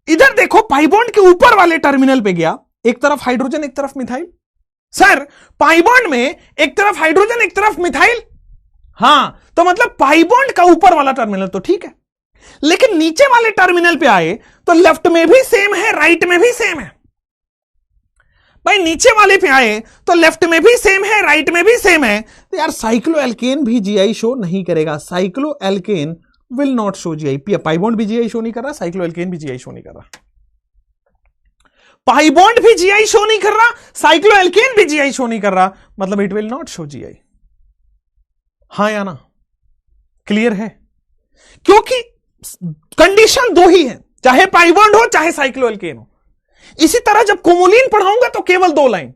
इधर देखो, पाई बॉन्ड के ऊपर वाले टर्मिनल पे गया, एक तरफ हाइड्रोजन एक तरफ मिथाइल। सर पाई बॉन्ड में एक तरफ हाइड्रोजन एक तरफ मिथाइल, हां, तो मतलब पाई बॉन्ड का ऊपर वाला टर्मिनल तो ठीक है, लेकिन नीचे वाले टर्मिनल पे आए तो लेफ्ट में भी सेम है, राइट में भी सेम है। भाई नीचे वाले पे आए तो लेफ्ट में भी सेम है, राइट में भी सेम है, तो यार साइक्लोएल्केन भी जीआई शो नहीं करेगा, cycloalkane will not show GI. Pi bond भी जीआई शो नहीं कर रहा, साइक्लोएल्केन भी जीआई शो नहीं कर रहा। पाई बॉन्ड भी जीआई शो नहीं कर रहा, साइक्लोएल्केन भी जीआई शो नहीं कर रहा, मतलब it will not show GI. हां या ना? क्लियर है? क्योंकि कंडीशन दो ही है, चाहे पाई बॉन्ड हो चाहे साइक्लोएल्केन हो। इसी तरह जब कुमुलिन पढ़ाऊंगा तो केवल 2 लाइन,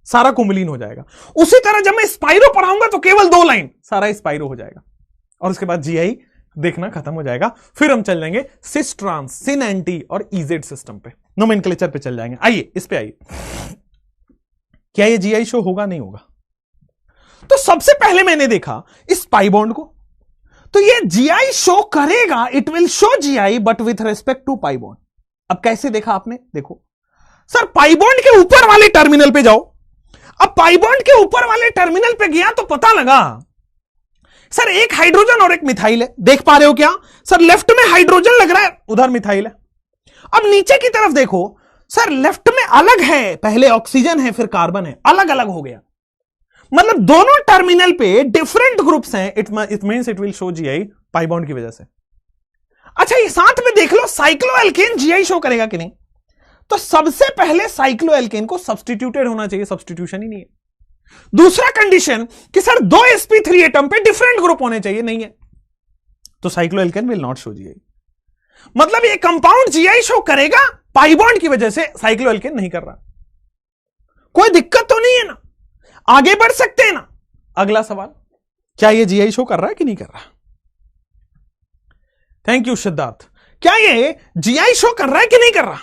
सारा कुमुलिन हो जाएगा। उसी तरह जब मैं स्पाइरो पढ़ाऊंगा तो केवल 2 लाइन, सारा स्पाइरो हो जाएगा। और उसके बाद जीआई देखना खत्म हो जाएगा। फिर हम चल जाएंगे सिस ट्रांस, सिन एंटी और इजेड सिस्टम पे, नोमेनक्लेचर पे चल जाएंगे। आइए इस पे आइए, क्या ये जीआई शो होगा नहीं होगा? तो सबसे पहले मैंने देखा इस पाई बॉन्ड को, तो ये जीआई शो करेगा, it will show GI but with respect to pi bond. अब कैसे देखा आपने? देखो सर, पाई बॉन्ड के ऊपर वाले टर्मिनल पे जाओ। अब पाई बॉन्ड के ऊपर वाले टर्मिनल पे गया तो पता लगा सर एक हाइड्रोजन और एक मिथाइल है। देख पा रहे हो क्या सर? लेफ्ट में हाइड्रोजन लग रहा है, उधर मिथाइल है। अब नीचे की तरफ देखो सर, लेफ्ट में अलग है, पहले ऑक्सीजन है फिर कार्बन है, अलग अलग हो गया। मतलब दोनों टर्मिनल पे डिफरेंट ग्रुप्स हैं। It means it will show GI pi bond की वजह से। अच्छा ये साथ में देख लो साइक्लोएल्केन जीआई शो करेगा कि नहीं? तो सबसे पहले साइक्लोएल्केन को सब्स्टिट्यूटेड होना चाहिए, सब्स्टिट्यूशन ही नहीं है। दूसरा कंडीशन कि सर 2 sp3 एटम पे डिफरेंट ग्रुप होने चाहिए, नहीं है, तो cycloalkane will not show GI. मतलब ये कंपाउंड जीआई शो करेगा, पाई बॉन्ड की वजह से साइक्लोएल्केन नहीं कर रहा। कोई दिक्कत तो नहीं है ना? आगे बढ़ सकते हैं ना? अगला सवाल, क्या ये जीआई शो कर रहा है कि नहीं कर रहा? Thank you Siddharth. क्या ये जीआई शो कर रहा है कि नहीं कर रहा?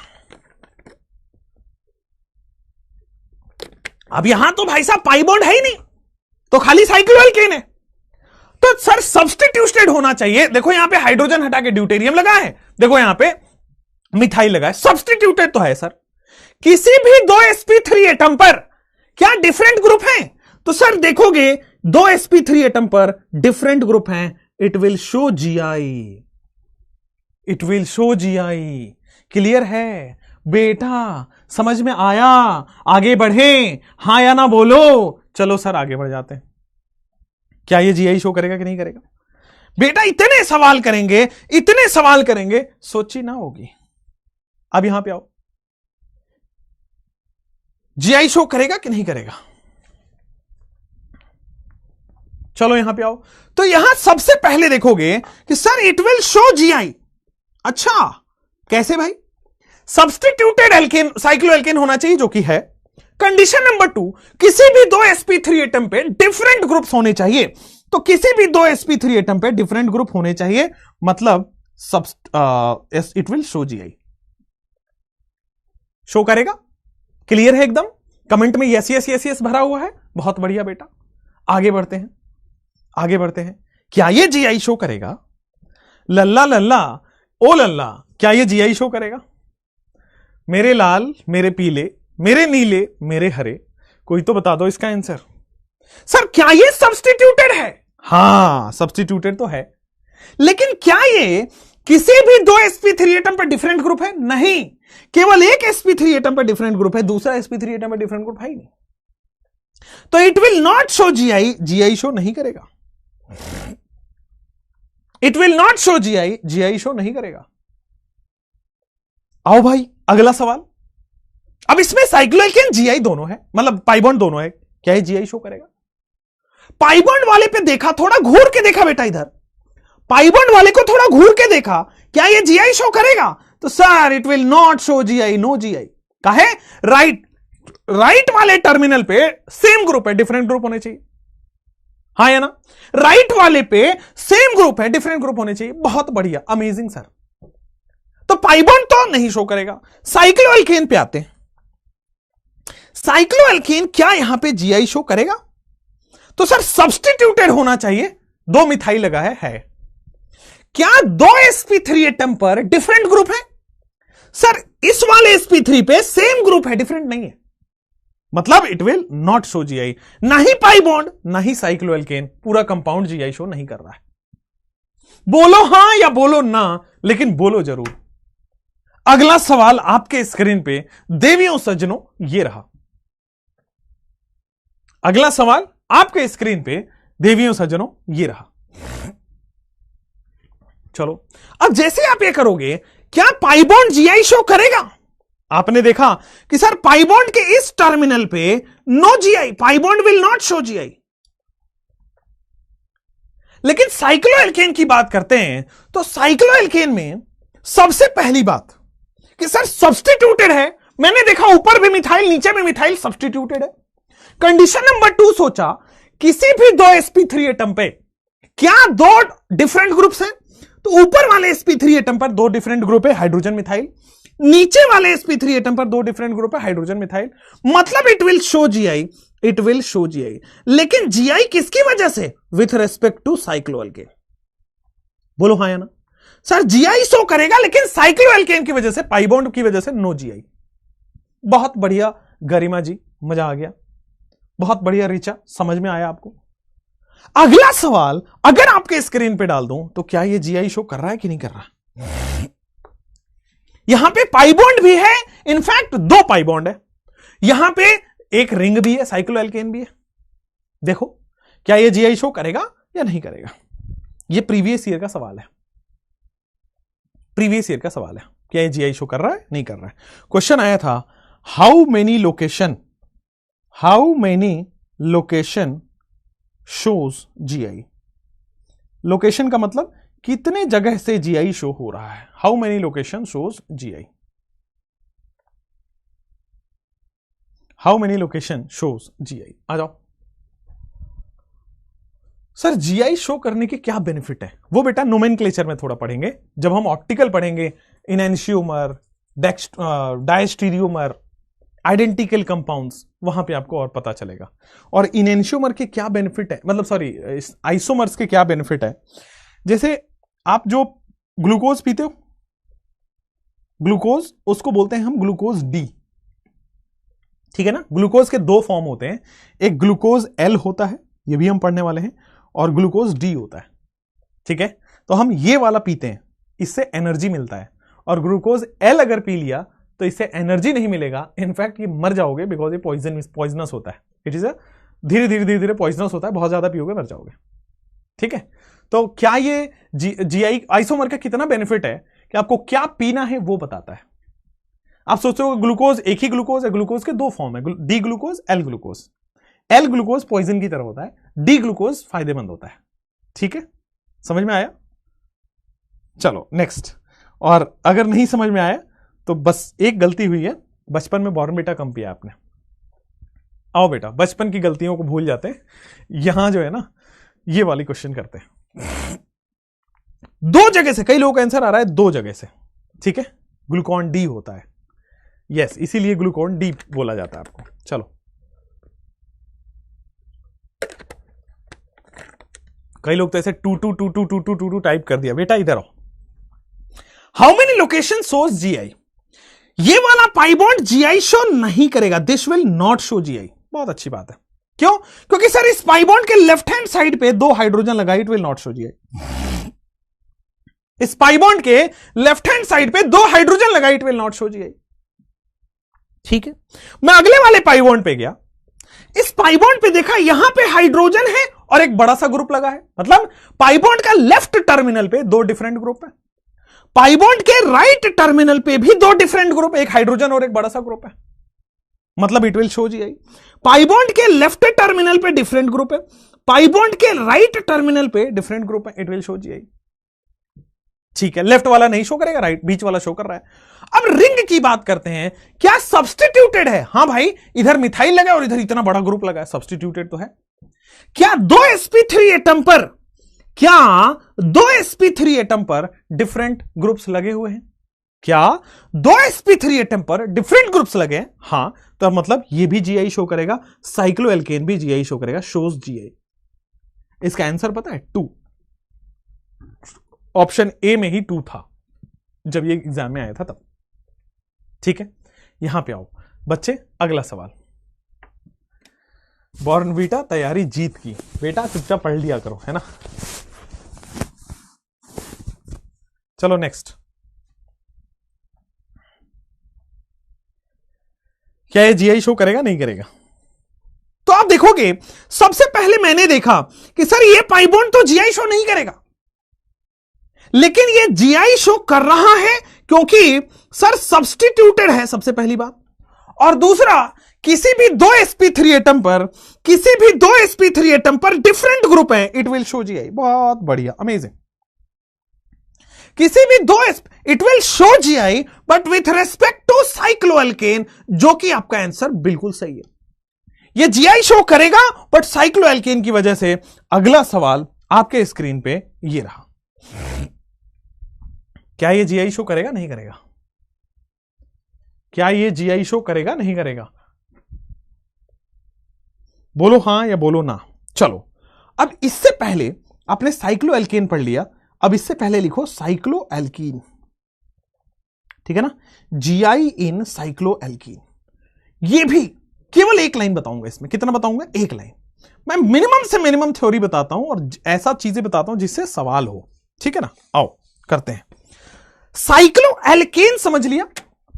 अब यहां तो भाई साहब पाई बॉन्ड है ही नहीं, तो खाली साइक्लोएल्केन है। तो सर सब्स्टिट्यूटेड होना चाहिए। देखो यहां पे हाइड्रोजन हटा के ड्यूटेरियम लगा है, देखो यहां पे मिथाइल लगा है, सब्स्टिट्यूटेड तो है सर। किसी भी 2 sp3 एटम पर क्या डिफरेंट ग्रुप हैं? तो सर देखोगे 2 sp3 एटम पर डिफरेंट ग्रुप हैं, it will show GI, it will show GI. Clear है बेटा? समझ में आया? आगे बढ़े, हां या ना बोलो। चलो सर आगे बढ़ जाते हैं। क्या ये जीआई शो करेगा कि नहीं करेगा? बेटा इतने सवाल करेंगे, इतने सवाल करेंगे, सोची ना होगी। अब यहां पे आओ, जीआई शो करेगा कि नहीं करेगा? चलो यहां पे आओ। तो यहां सबसे पहले देखोगे कि sir it will show GI. अच्छा कैसे भाई? सब्स्टिट्यूटेड एल्केन, साइक्लोएल्केन होना चाहिए जो कि है। कंडीशन नंबर 2, किसी भी 2 sp3 एटम पे डिफरेंट ग्रुप्स होने चाहिए। तो किसी भी 2 sp3 एटम पे डिफरेंट ग्रुप होने चाहिए, मतलब it will show GI. Show करेगा? क्लियर है एकदम? कमेंट में यस यस यस यस भरा हुआ है, बहुत बढ़िया बेटा। आगे बढ़ते हैं, आगे बढ़ते हैं। क्या ये जीआई शो करेगा? लल्ला लल्ला ओ लल्ला, क्या ये जीआई शो करेगा? मेरे लाल, मेरे पीले, मेरे नीले, मेरे हरे, कोई तो बता दो इसका आंसर। सर क्या ये सब्स्टिट्यूटेड है? हां सब्स्टिट्यूटेड तो है, लेकिन क्या ये किसी भी 2 sp3 एटम पर डिफरेंट ग्रुप है? नहीं, केवल एक sp3 एटम पर डिफरेंट ग्रुप है, दूसरा sp3 एटम पर डिफरेंट ग्रुप है ही नहीं। तो it will not show GI, GI show नहीं करेगा। It will not show GI, GI show नहीं करेगा। आओ भाई अगला सवाल। अब इसमें साइक्लोएल्केन जीआई दोनों है, मतलब पाई बॉन्ड दोनों है, क्या ये जीआई शो करेगा? पाई बॉन्ड वाले पे देखा, थोड़ा घूर के देखा बेटा, इधर पाई बॉन्ड वाले को थोड़ा घूर के देखा, क्या ये जीआई शो करेगा? तो sir it will not show GI, no GI. काहे? राइट वाले टर्मिनल पे सेम ग्रुप है, डिफरेंट ग्रुप होने चाहिए, हाँ या ना? राइट वाले पे सेम ग्रुप है, डिफरेंट ग्रुप होने चाहिए। बहुत बढ़िया, अमेजिंग सर। तो पाई बॉन्ड तो नहीं शो करेगा। साइक्लोएल्केन पे आते हैं। साइक्लोएल्केन क्या यहां पे जीआई शो करेगा? तो सर सब्स्टिट्यूटेड होना चाहिए, 2 मिथाइल लगा है। क्या 2 sp3 एटम पर डिफरेंट ग्रुप है? सर इस वाले sp3 पे सेम ग्रुप है, डिफरेंट नहीं है, मतलब it will not show GI. ना ही पाई बॉन्ड ना ही साइक्लोएल्केन, पूरा कंपाउंड जीआई शो नहीं कर रहा है। बोलो हां या बोलो ना, लेकिन बोलो जरूर। अगला सवाल आपके स्क्रीन पे देवियों सज्जनों ये रहा। अगला सवाल आपके स्क्रीन पे देवियों सज्जनों ये रहा। चलो अब जैसे आप ये करोगे, क्या पाई बॉन्ड जीआई शो करेगा? आपने देखा कि सर पाई बॉन्ड के इस टर्मिनल पे no GI, pi bond will not show GI. लेकिन साइक्लोएल्केन की बात करते हैं तो साइक्लोएल्केन में सबसे पहली बात कि सर सब्स्टिट्यूटेड है। मैंने देखा ऊपर भी मिथाइल नीचे भी मिथाइल सब्स्टिट्यूटेड है। कंडीशन नंबर 2 सोचा किसी भी दो sp3 एटम पे क्या दो डिफरेंट ग्रुप्स हैं, तो ऊपर वाले sp3 एटम पर दो डिफरेंट ग्रुप है हाइड्रोजन मिथाइल, नीचे वाले sp3 एटम पर दो डिफरेंट ग्रुप है हाइड्रोजन मिथाइल। मतलब it will show GI, it will show GI. लेकिन जीआई किसकी वजह से? With respect to cycloalkane. बोलो हां या ना? सर जीआई शो करेगा लेकिन साइक्लोएल्केन की वजह से, पाई बॉन्ड की वजह से नो जीआई। बहुत बढ़िया गरिमा जी, मजा आ गया, बहुत बढ़िया ऋचा, समझ में आया आपको। अगला सवाल अगर आपके स्क्रीन पे डाल दूं तो क्या ये जीआई शो कर रहा है कि नहीं कर रहा? यहां पे पाई बॉन्ड भी है, इनफैक्ट दो पाई बॉन्ड है, यहां पे एक रिंग भी है, साइक्लोएल्केन भी है। देखो क्या ये जीआई शो करेगा या नहीं करेगा? ये प्रीवियस ईयर का सवाल है, प्रीवियस ईयर का सवाल है, क्या ये जीआई शो कर रहा है नहीं कर रहा है। क्वेश्चन आया था how many location shows GI. Location का मतलब कितने जगह से जीआई शो हो रहा है। How many location shows GI, how many location shows GI. आ जाओ सर, जीआई शो करने के क्या बेनिफिट है वो बेटा नोमेनक्लेचर में थोड़ा पढ़ेंगे, जब हम ऑप्टिकल पढ़ेंगे, इनएंशियोमर, डायस्टीरियोमर, आइडेंटिकल कंपाउंड्स, वहां पे आपको और पता चलेगा। और इनएंशियोमर के क्या बेनिफिट है, मतलब सॉरी आइसोमर्स के क्या बेनिफिट है। जैसे आप जो ग्लूकोज पीते हो, ग्लूकोज उसको बोलते हैं हम ग्लूकोज डी, ठीक है ना। ग्लूकोज के दो फॉर्म होते हैं, एक ग्लूकोज एल होता है, ये भी हम पढ़ने वाले हैं, और ग्लूकोज डी होता है, ठीक है। तो हम ये वाला पीते हैं, इससे एनर्जी मिलता है। और ग्लूकोज एल अगर पी लिया तो इससे एनर्जी नहीं मिलेगा, इनफैक्ट ये मर जाओगे, बिकॉज ये पॉइजनस होता है। इट इज धीरे धीरे पॉइजनस होता है, बहुत ज्यादा पियोगे मर जाओगे, ठीक है। तो क्या ये जीआई आइसोमर का कितना बेनिफिट है कि आपको क्या पीना है वो बताता है। आप सोचो ग्लूकोज एक ही ग्लूकोज है, ग्लूकोज के दो फॉर्म है, D glucose, L glucose. L glucose poison की तरह होता है, डी ग्लूकोज फायदेमंद होता है, ठीक है। समझ में आया? चलो नेक्स्ट। और अगर नहीं समझ में आया तो बस एक गलती हुई है, बचपन में बॉर्नविटा कम पिया आपने। आओ बेटा, बचपन की गलतियों को भूल जाते हैं, यहां जो है ना ये वाली क्वेश्चन करते हैं। दो जगह से, कई लोगों का आंसर आ रहा है दो जगह से, ठीक है। ग्लूकॉन डी होता है, यस, इसीलिए ग्लूकॉन डी बोला जाता है आपको। चलो कई लोग तो ऐसे टू टाइप कर दिया। बेटा इधर आओ। How many location shows GI. ये वाला पाई बॉन्ड जीआई शो नहीं करेगा, this will not show GI. बहुत अच्छी बात है, क्यों? क्योंकि सर इस पाई बॉन्ड के लेफ्ट हैंड साइड पे दो हाइड्रोजन लगा, it will not show GI. इस पाई बॉन्ड के लेफ्ट हैंड साइड पे दो हाइड्रोजन लगा, it will not show GI, ठीक है। मैं अगले वाले पाई बॉन्ड पे गया, इस पाई बॉन्ड पे देखा यहां पे हाइड्रोजन है और एक बड़ा सा ग्रुप लगा है, मतलब पाई बॉन्ड का लेफ्ट टर्मिनल पे दो डिफरेंट ग्रुप है, पाई बॉन्ड के राइट टर्मिनल पे भी दो डिफरेंट ग्रुप, एक हाइड्रोजन और एक बड़ा सा ग्रुप है, मतलब it will show GI. Pi bond के लेफ्ट टर्मिनल पे डिफरेंट ग्रुप है, पाई बॉन्ड के राइट टर्मिनल पे डिफरेंट ग्रुप है, इट विल शो जीआई, ठीक है। लेफ्ट वाला नहीं शो करेगा, राइट बीच वाला शो कर रहा है। अब रिंग की बात करते हैं, क्या सब्स्टिट्यूटेड है? हां भाई, इधर मिथाइल लगा और इधर इतना बड़ा ग्रुप लगा है, सब्स्टिट्यूटेड तो है। क्या दो sp3 एटम पर, क्या दो sp3 एटम पर डिफरेंट ग्रुप्स लगे हुए हैं? क्या दो sp3 एटम पर डिफरेंट ग्रुप्स लगे हैं? हां, तो मतलब ये भी जीआई शो करेगा, साइक्लोएल्केन भी जीआई शो करेगा, शोज जीआई। इसका आंसर पता है 2, ऑप्शन ए में ही 2 था जब ये एग्जाम में आया था तब, ठीक है। यहां पे आओ बच्चे, अगला सवाल। बॉर्नवीटा तैयारी जीत की, बेटा चुपचाप पढ़ लिया करो, है ना। चलो नेक्स्ट। क्या ये जीआई शो करेगा नहीं करेगा? तो आप देखोगे सबसे पहले मैंने देखा कि सर ये पाई बॉन्ड तो जीआई शो नहीं करेगा, लेकिन ये जीआई शो कर रहा है क्योंकि सर सब्स्टिट्यूटेड है सबसे पहली बात, और दूसरा किसी भी दो sp3 एटम पर डिफरेंट ग्रुप है, इट विल शो GI। बहुत बढ़िया, अमेजिंग। किसी भी दो it will show GI but with respect to cycloalkane, जो कि आपका आंसर बिल्कुल सही है। ये GI शो करेगा बट साइक्लोएल्केन की वजह से। अगला सवाल आपके स्क्रीन पे ये रहा, क्या ये GI शो करेगा नहीं करेगा? क्या ये GI शो करेगा नहीं करेगा? बोलो हां या बोलो ना। चलो, अब इससे पहले आपने साइक्लोएल्केन पढ़ लिया, अब इससे पहले लिखो साइक्लोएल्कीन, ठीक है ना? GI इन साइक्लोएल्कीन। ये भी केवल एक लाइन बताऊंगा इसमें। कितना बताऊंगा? एक लाइन। मैं मिनिमम से मिनिमम थ्योरी बताता हूं और ऐसा चीजें बताता हूं जिससे सवाल हो, ठीक है ना? आओ करते हैं। साइक्लोएल्केन समझ लिया,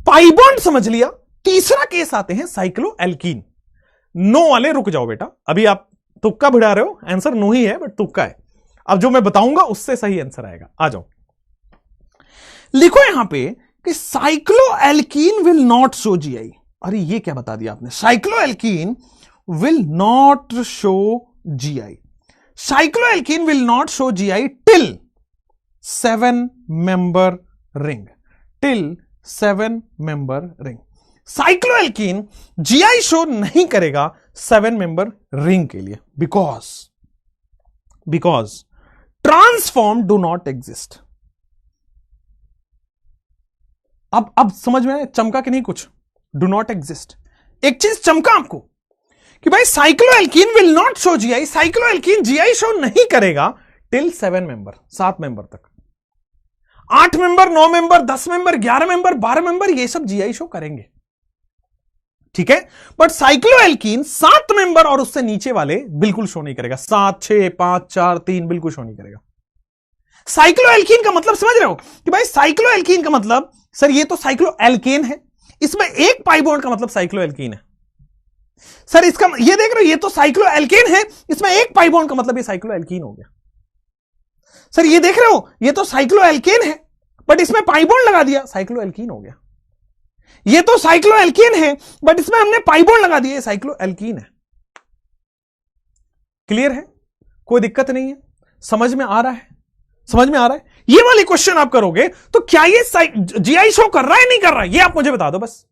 पाई बॉन्ड समझ लिया, तीसरा केस आते हैं साइक्लोएल्कीन। नो वाले रुक जाओ बेटा, अभी आप तुक्का भिड़ा रहे हो, आंसर नो ही है बट तुक्का है। अब जो मैं बताऊंगा उससे सही आंसर आएगा। आ जाओ, लिखो यहां पे कि cycloalkene will not show GI। अरे ये क्या बता दिया आपने? Cycloalkene will not show GI। Cycloalkene will not show GI till 7 member ring. Till 7 member ring cycloalkene GI show नहीं करेगा 7 मेंबर रिंग के लिए, because transform do not exist. अब समझ में आया? चमका कि नहीं कुछ? डू नॉट एग्जिस्ट, एक चीज चमका आपको कि भाई cycloalkene will not show GI, cycloalkene GI show नहीं करेगा टिल 7 मेंबर, 7 मेंबर तक। 8 member, 9 member, 10 member, 11 member, 12 member, ये सब GI शो करेंगे, ठीक है? बट साइक्लोएल्कीन 7 मेंबर और उससे नीचे वाले बिल्कुल शो नहीं करेगा। 7, 6, 5, 4, 3 बिल्कुल शो नहीं करेगा। साइक्लोएल्कीन का मतलब समझ रहे हो कि भाई साइक्लोएल्कीन का मतलब, सर ये तो साइक्लोएल्केन है, इसमें एक पाई बॉन्ड का मतलब साइक्लोएल्कीन है। सर इसका ये देख रहे हो, ये तो साइक्लोएल्केन है, इसमें एक पाई बॉन्ड का मतलब ये साइक्लोएल्कीन हो गया। सर ये देख रहे हो, ये तो साइक्लोएल्केन है बट इसमें पाई बॉन्ड लगा दिया, साइक्लोएल्कीन हो गया। ये तो साइक्लोएल्केन है बट इसमें हमने पाई बॉन्ड लगा दिया, साइक्लोएल्कीन है। क्लियर है? कोई दिक्कत नहीं है? समझ में आ रहा है? समझ में आ रहा है? ये वाले क्वेश्चन आप करोगे तो क्या ये GI शो कर रहा है नहीं कर रहा है, ये आप मुझे बता दो बस।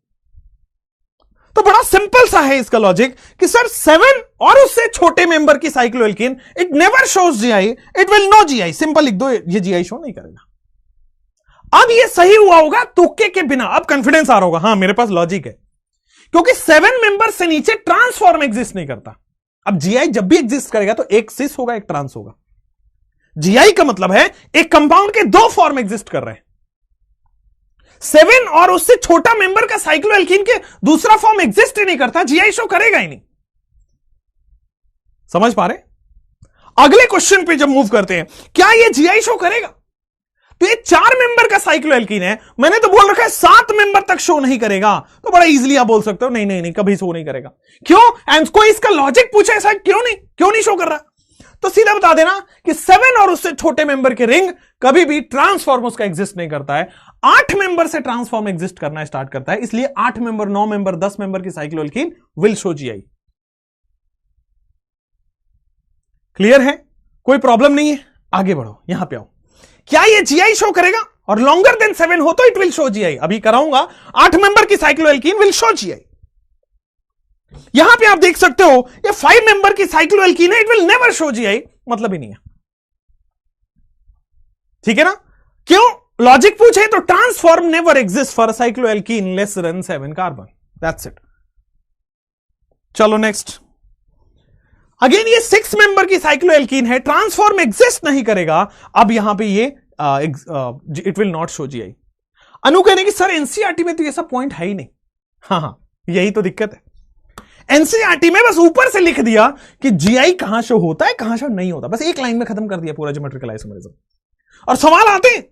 तो बड़ा सिंपल सा है इसका लॉजिक कि सर 7 और उससे छोटे मेंबर की cycloalkene it never shows GI, it will no GI। Simple लिख दो, ये GI शो नहीं करेगा। अब ये सही हुआ होगा तुक्के के बिना, अब कॉन्फिडेंस आ रहा होगा, हां मेरे पास लॉजिक है, क्योंकि 7 मेंबर से नीचे ट्रांसफॉर्म एग्जिस्ट नहीं करता। अब GI जब भी एग्जिस्ट करेगा तो एक सिस होगा, एक ट्रांस होगा। GI का मतलब है एक कंपाउंड के 2 फॉर्म एग्जिस्ट कर रहे हैं। 7 और उससे छोटा मेंबर का साइक्लोएल्कीन के दूसरा फॉर्म एग्जिस्ट ही नहीं करता, GI शो करेगा ही नहीं। समझ पा रहे? अगले क्वेश्चन पे जब मूव करते हैं, क्या ये GI शो करेगा? तो ये 4 मेंबर का साइक्लोएल्कीन है, मैंने तो बोल रखा है 7 मेंबर तक शो नहीं करेगा, तो बड़ा इजीली आप बोल सकते हो नहीं नहीं नहीं कभी शो नहीं करेगा। क्यों? एंड कोई इसका लॉजिक पूछे ऐसा क्यों नहीं शो कर रहा, तो सीधा बता देना कि 7 और उससे छोटे मेंबर के रिंग कभी भी ट्रांसफॉर्म उसका एग्जिस्ट नहीं करता है। 8 मेंबर से ट्रांसफॉर्म एग्जिस्ट करना स्टार्ट करता है, इसलिए 8 मेंबर, 9 मेंबर, 10 मेंबर की cycloalkene will show GI। Clear है? कोई प्रॉब्लम नहीं है? आगे बढ़ो, यहां पे आओ। क्या ये GI शो करेगा? और लॉन्गर देन 7 हो तो इट विल शो GI। अभी कराऊंगा, 8 मेंबर की साइक्लोएल्कीन विल शो GI। यहां पे आप देख सकते हो ये 5 मेंबर की साइक्लोएल्कीन है, it will never show GI, मतलब ही नहीं है, ठीक है ना? क्यों? लॉजिक पूछे तो transform never exist for cycloalkene less than 7 carbon, that's it. चलो नेक्स्ट। अगेन ये 6 मेंबर की साइक्लोएल्कीन है, ट्रांसफॉर्म एग्जिस्ट नहीं करेगा। अब यहां पे ये it will not show GI। अनु कहने की सर एनसीईआरटी में तो ये सब पॉइंट है ही नहीं। हाँ, यही तो दिक्कत है। एनसीईआरटी में बस ऊपर से लिख दिया कि GI कहां शो होता है, कहां शो नहीं होता, बस एक लाइन में खत्म कर दिया पूरा ज्योमेट्रिकल आइसोमेरिज्म। और सवाल आते हैं,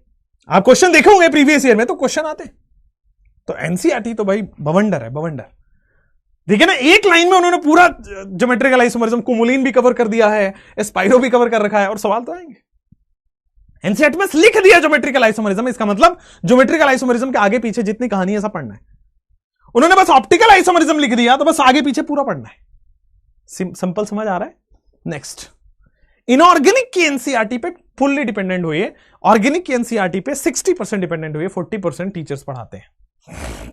आप क्वेश्चन देखे होंगे प्रीवियस ईयर में, तो क्वेश्चन आते हैं। तो एनसीईआरटी तो भाई बवंडर है, बवंडर। देखिए ना, एक लाइन में उन्होंने पूरा ज्योमेट्रिकल आइसोमेरिज्म, कुमुलिन भी कवर कर दिया है, स्पाइरो भी कवर कर रखा है, और सवाल तो आएंगे। एनसीईआरटी में लिख दिया ज्योमेट्रिकल आइसोमरिज्म, इसका मतलब ज्योमेट्रिकल आइसोमरिज्म के आगे पीछे जितनी कहानी है सब पढ़ना है। उन्होंने बस ऑप्टिकल आइसोमरिज्म लिख दिया तो बस आगे पीछे पूरा पढ़ना है। सिंपल समझ आ रहा है? नेक्स्ट, इनऑर्गेनिक की एनसीईआरटी पे फुल्ली डिपेंडेंट हुई है, ऑर्गेनिक की एनसीईआरटी पे 60% डिपेंडेंट हुई है, 40% टीचर्स पढ़ाते हैं।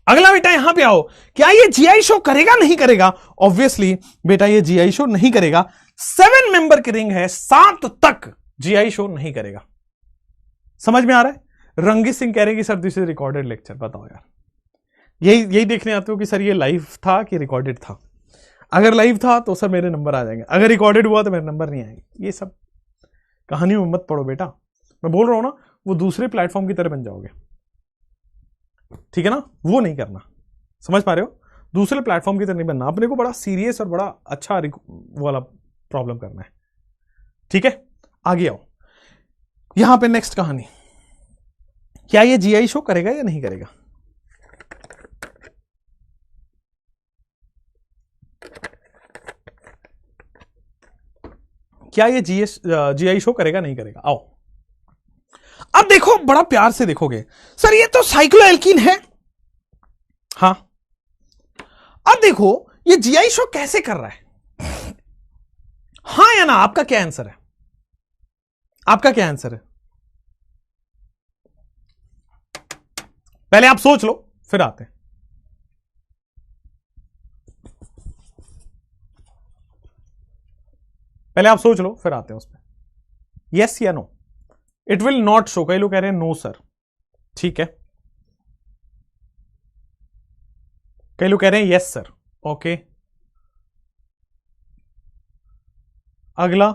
अगला बेटा यहां पे आओ, क्या ये जीआई शो करेगा नहीं करेगा? ऑब्वियसली बेटा ये जीआई शो नहीं करेगा। 7 मेंबर की रिंग है, 7 तक जीआई शो नहीं करेगा। समझ में आ रहा है? रंगी सिंह कह रहे हैं कि sir this is recorded lecture. बताओ यार, यही देखने आते हो कि सर ये लाइव था कि रिकॉर्डेड था? अगर लाइव था तो सर मेरे नंबर आ जाएंगे, अगर रिकॉर्डेड हुआ तो मेरे नंबर नहीं आएंगे। ये सब कहानी में मत पढ़ो बेटा, मैं बोल रहा हूं ना, वो दूसरे प्लेटफॉर्म की तरह बन जाओगे, ठीक है ना? वो नहीं करना, समझ पा रहे हो? दूसरे प्लेटफॉर्म की तरह नहीं बनना, अपने को बड़ा सीरियस और बड़ा अच्छा वाला प्रॉब्लम करना है, ठीक है? आगे आओ, यहां पे नेक्स्ट कहानी, क्या ये जीआई शो करेगा या नहीं करेगा? क्या ये जीआई शो करेगा नहीं करेगा? आओ, अब देखो, बड़ा प्यार से देखोगे, सर ये तो साइक्लोएल्कीन है। हां, अब देखो ये जीआई शो कैसे कर रहा है? हां या ना? आपका क्या आंसर है? आपका क्या आंसर है? पहले आप सोच लो, फिर आते हैं। पहले आप सोच लो, फिर आते हैं उस पर। यस या no? It will not show. कई लोग कह रहे हैं नो सर, ठीक है। कई लोग कह रहे हैं यस सर, ओके। अगला,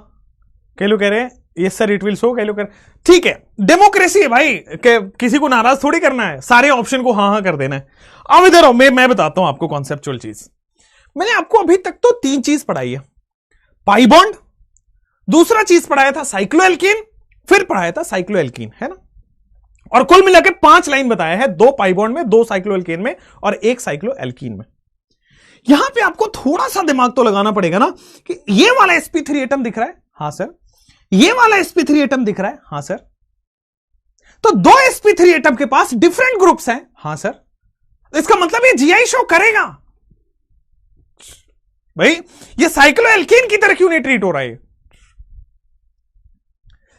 कई लोग कह रहे हैं yes sir it will show, कई लोग कह रहे हैं ठीक है। डेमोक्रेसी है भाई, किसी को नाराज थोड़ी करना है, सारे ऑप्शन को हां कर देना है। अब इधर आओ, मैं बताता हूं आपको कॉन्सेप्चुअल चीज। मैंने आपको अभी तक तो 3 चीज पढ़ाई है, पाई बॉन्ड, दूसरा चीज पढ़ाया था साइक्लोएल्कीन, फिर पढ़ाया था साइक्लोएल्कीन, है ना? और कुल मिलाकर 5 लाइन बताया है, 2 पाई बॉन्ड में, 2 साइक्लोएल्कीन में और 1 साइक्लोएल्कीन में। यहां पे आपको थोड़ा सा दिमाग तो लगाना पड़ेगा ना, कि ये वाला sp3 एटम दिख रहा है, हां सर। ये वाला sp3 एटम दिख रहा है, हां सर। तो 2 sp3 एटम के पास डिफरेंट ग्रुप्स हैं, हां सर। इसका मतलब ये जीआई शो करेगा। भाई ये साइक्लोएल्कीन की तरह क्यों नहीं ट्रीट हो रहा है?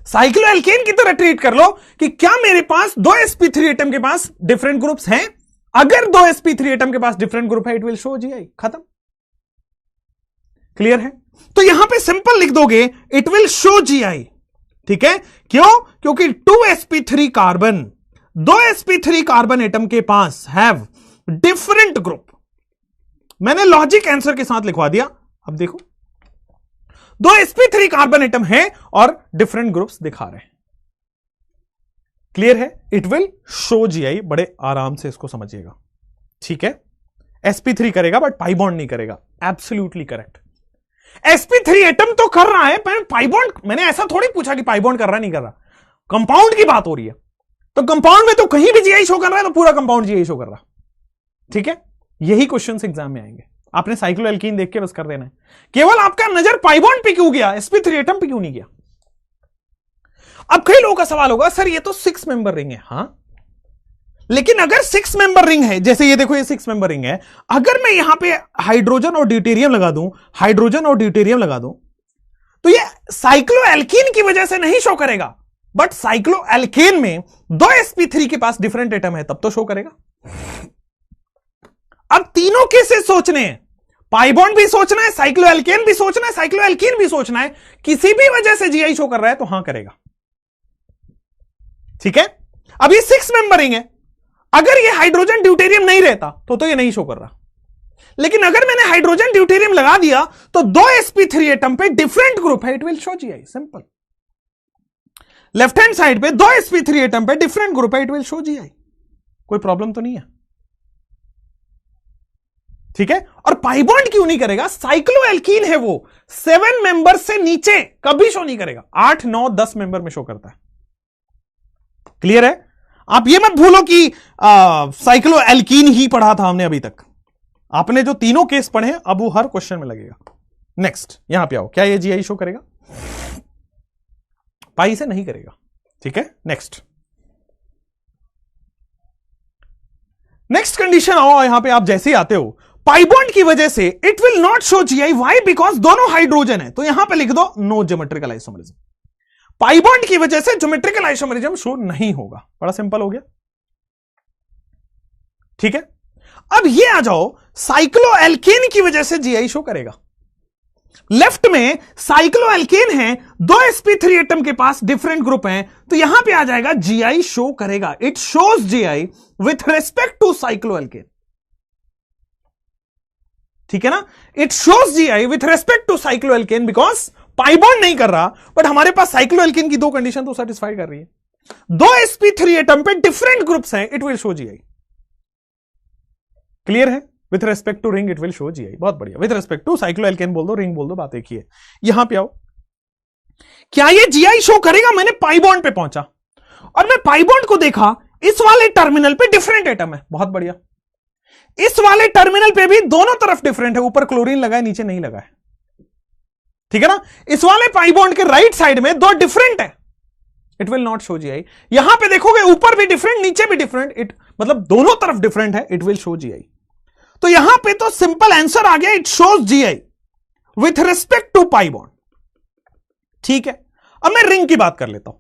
साइक्लोएल्केन की तरह ट्रीट कर लो कि क्या मेरे पास 2 sp3 एटम के पास डिफरेंट ग्रुप्स हैं? अगर 2 sp3 एटम के पास डिफरेंट ग्रुप है, इट विल शो जीआई। खत्म, क्लियर है? तो यहां पे सिंपल लिख दोगे, इट विल शो जीआई, ठीक है? क्यों? क्योंकि 2 sp3 carbon, 2 sp3 carbon atom के पास हैव डिफरेंट ग्रुप। मैंने लॉजिक आंसर के साथ लिखवा दिया। अब देखो, 2 sp3 कार्बन एटम है और डिफरेंट ग्रुप्स दिखा रहे हैं। क्लियर है? It will show GI. बड़े आराम से इसको समझिएगा, ठीक है? sp3 करेगा बट पाई बॉन्ड नहीं करेगा। Absolutely correct. sp3 एटम तो कर रहा है, पर पाई बॉन्ड, मैंने ऐसा थोड़ी पूछा कि पाई बॉन्ड कर रहा नहीं कर रहा। कंपाउंड की बात हो रही है, तो कंपाउंड में तो कहीं भी जीआई शो कर रहा है, तो पूरा कंपाउंड जीआई शो कर रहा, ठीक है? यही क्वेश्चंस एग्जाम में आएंगे। आपने साइक्लोएल्कीन देख के बस कर देना है। केवल आपका नजर पाई बॉन्ड पे क्यों गया, sp3 एटम पे क्यों नहीं गया? अब कई लोगों का सवाल होगा, सर ये तो 6 मेंबर रिंग है। हां, लेकिन अगर 6 मेंबर रिंग है, जैसे ये देखो, ये 6 मेंबर रिंग है, अगर मैं यहां पे हाइड्रोजन और ड्यूटेरियम लगा दूं, हाइड्रोजन और ड्यूटेरियम लगा दूं, तो ये साइक्लोएल्कीन की वजह से नहीं शो करेगा, बट साइक्लोएल्केन में 2 sp3 के पास डिफरेंट एटम है, तब तो शो करेगा। अब तीनों कैसे सोचने हैं? पाई बॉन्ड भी सोचना है, साइक्लोएल्केन भी सोचना है, साइक्लोएल्कीन भी सोचना है। किसी भी वजह से जीआई शो कर रहा है तो हां करेगा, ठीक है? अब ये 6 मेंबर रिंग है, अगर ये हाइड्रोजन ड्यूटेरियम नहीं रहता तो ये नहीं शो कर रहा। लेकिन अगर मैंने हाइड्रोजन ड्यूटेरियम लगा दिया तो 2 sp3 एटम पे डिफरेंट ग्रुप है, it will show GI. Simple. Left hand side पे 2 sp3 एटम पे डिफरेंट ग्रुप है, इट विल शो जीआई। कोई प्रॉब्लम तो नहीं है, ठीक है? और पाई बॉन्ड क्यों नहीं करेगा? साइक्लोएल्कीन है वो, 7 मेंबर से नीचे कभी शो नहीं करेगा, 8, 9, 10 मेंबर में शो करता है। क्लियर है? आप ये मत भूलो कि साइक्लोएल्कीन ही पढ़ा था हमने अभी तक। आपने जो तीनों केस पढ़े हैं, अब वो हर क्वेश्चन में लगेगा। नेक्स्ट, यहां पे आओ, क्या ये जीआई शो करेगा? पाई से नहीं करेगा। ठीक है, नेक्स्ट कंडीशन आओ, यहां पे आप जैसे ही आते हो, पाई बॉन्ड की वजह से it will not show GI, why, because दोनों हाइड्रोजन है, तो यहां पे लिख दो no geometrical isomerism. Pi bond की वजह से ज्योमेट्रिकल आइसोमरिज्म शो नहीं होगा। बड़ा सिंपल हो गया। ठीक है, अब ये आ जाओ, साइक्लोएल्केन की वजह से जीआई शो करेगा। लेफ्ट में साइक्लोएल्केन है, दो sp3 एटम के पास डिफरेंट ग्रुप हैं, तो यहां पे आ जाएगा जीआई शो करेगा। It shows GI with respect to cycloalkane. ठीक है ना, it shows GI with respect to cycloalkane because pi bond नहीं कर रहा, बट हमारे पास साइक्लोएल्केन की दो कंडीशन तो सेटिस्फाई कर रही है। दो sp3 एटम पे डिफरेंट ग्रुप्स हैं, it will show GI. Clear है? With respect to ring it will show GI. बहुत बढ़िया। विथ रेस्पेक्ट टू साइक्लोएल्केन बोल दो, रिंग बोल दो, बात एक ही है। यहां पे आओ, क्या ये जीआई शो करेगा? मैंने पाई बॉन्ड पे पहुंचा और मैं पाई बॉन्ड को देखा, इस वाले टर्मिनल पे डिफरेंट एटम है। बहुत बढ़िया। इस वाले टर्मिनल पे भी दोनों तरफ डिफरेंट है, ऊपर क्लोरीन लगा है, नीचे नहीं लगा है। ठीक है ना, इस वाले पाई बॉन्ड के राइट साइड में दो डिफरेंट है, it will not show GI. यहां पे देखोगे ऊपर भी डिफरेंट, नीचे भी डिफरेंट, इट मतलब दोनों तरफ डिफरेंट है, इट विल शो जीआई। तो यहां पे तो सिंपल आंसर आ गया, it shows GI with respect to pi bond. ठीक है, अब मैं रिंग की बात कर लेता हूं,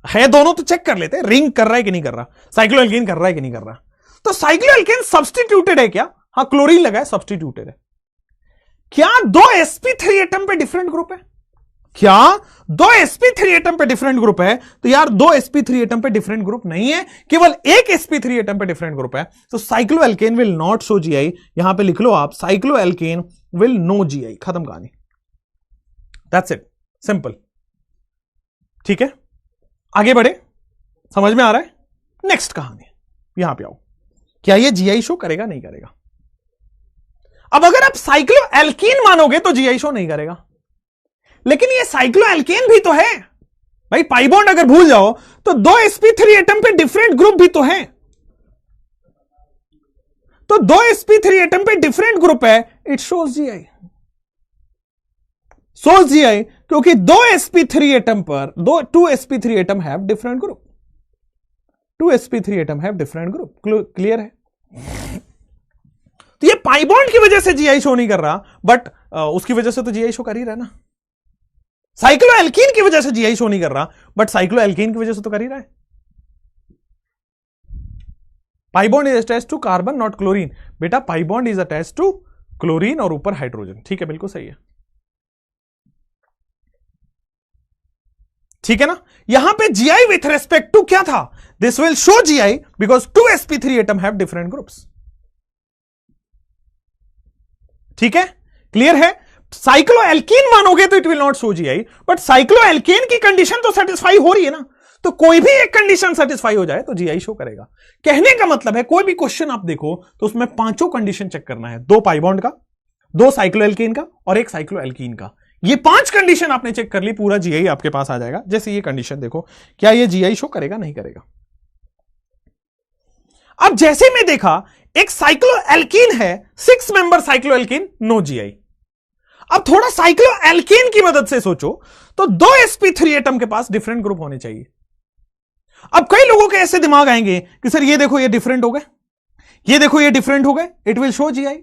है दोनों तो चेक कर लेते हैं, रिंग कर रहा है कि नहीं कर रहा, साइक्लोएल्केन कर रहा है कि नहीं कर रहा। तो साइक्लोएल्केन सब्स्टिट्यूटेड है क्या? हां, क्लोरीन लगा है, सब्स्टिट्यूटेड है। क्या दो sp3 एटम पे डिफरेंट ग्रुप है? क्या दो sp3 एटम पे डिफरेंट ग्रुप है? तो यार दो sp3 एटम पे डिफरेंट ग्रुप नहीं है, केवल एक sp3 एटम पे डिफरेंट ग्रुप है। तो cycloalkane will not show GI. यहां पे लिख लो आप, साइक्लोएल्केन विल नो जीआई। खत्म कहानी, दैट्स इट, सिंपल। ठीक है, आगे बढ़े, समझ में आ रहा है? नेक्स्ट कहानी, यहां पे आओ, क्या ये जीआई शो करेगा नहीं करेगा? अब अगर आप साइक्लोएल्कीन मानोगे तो जीआई शो नहीं करेगा, लेकिन ये साइक्लोएल्केन भी तो है भाई। पाई बॉन्ड अगर भूल जाओ तो दो sp3 एटम पे डिफरेंट ग्रुप भी तो है, तो दो sp3 एटम पे डिफरेंट ग्रुप है, it shows GI. Shows GI क्योंकि दो sp3 एटम पर two sp3 atom have different group, two sp3 atom have different group. Clear है? तो ये पाई बॉन्ड की वजह से जीआई शो नहीं कर रहा, बट उसकी वजह से तो जीआई शो कर ही रहा है ना। साइक्लोएल्कीन की वजह से जीआई शो नहीं कर रहा, बट साइक्लोएल्कीन की वजह से तो कर ही रहा है। Pi bond is attached to carbon not chlorine. बेटा pi bond is attached to chlorine और ऊपर हाइड्रोजन। ठीक है, बिल्कुल सही है। ठीक है ना, यहां पे जीआई विथ रेस्पेक्ट टू क्या था? This will show GI because two sp3 atom have different groups. ठीक है, क्लियर है? साइक्लोएल्कीन मानोगे तो it will not show GI, but cycloalkane की कंडीशन तो सेटिस्फाई हो रही है ना, तो कोई भी एक कंडीशन सेटिस्फाई हो जाए तो जीआई शो करेगा। कहने का मतलब है कोई भी क्वेश्चन आप देखो तो उसमें पांचों कंडीशन चेक करना है, दो पाई बॉन्ड का, दो साइक्लोएल्केन का और एक साइक्लोएल्कीन का। ये पांच कंडीशन आपने चेक कर ली, पूरा जीआई आपके पास आ जाएगा। जैसे ये कंडीशन देखो, क्या ये जीआई शो करेगा नहीं करेगा? अब जैसे मैं देखा एक साइक्लोएल्कीन है, 6 मेंबर साइक्लोएल्कीन, नो जीआई। अब थोड़ा साइक्लोएल्केन की मदद से सोचो तो दो sp3 एटम के पास डिफरेंट ग्रुप होने चाहिए। अब कई लोगों के ऐसे दिमाग आएंगे कि सर ये देखो ये डिफरेंट हो गए, ये देखो ये डिफरेंट हो गए, it will show GI.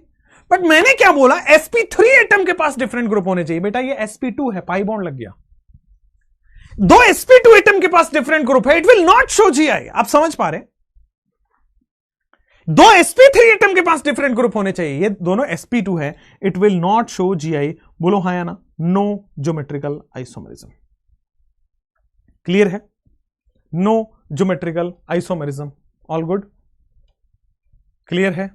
But मैंने क्या बोला? sp3 एटम के पास डिफरेंट ग्रुप होने चाहिए। बेटा ये sp2 है, पाई बॉन्ड लग गया। दो sp2 एटम के पास डिफरेंट ग्रुप है, it will not show GI. आप समझ पा रहे? दो sp3 एटम के पास डिफरेंट ग्रुप होने चाहिए, ये दोनों sp2 है, it will not show GI. बोलो हाँ या ना? No geometrical isomerism. क्लियर है? No geometrical isomerism. All good? Clear है?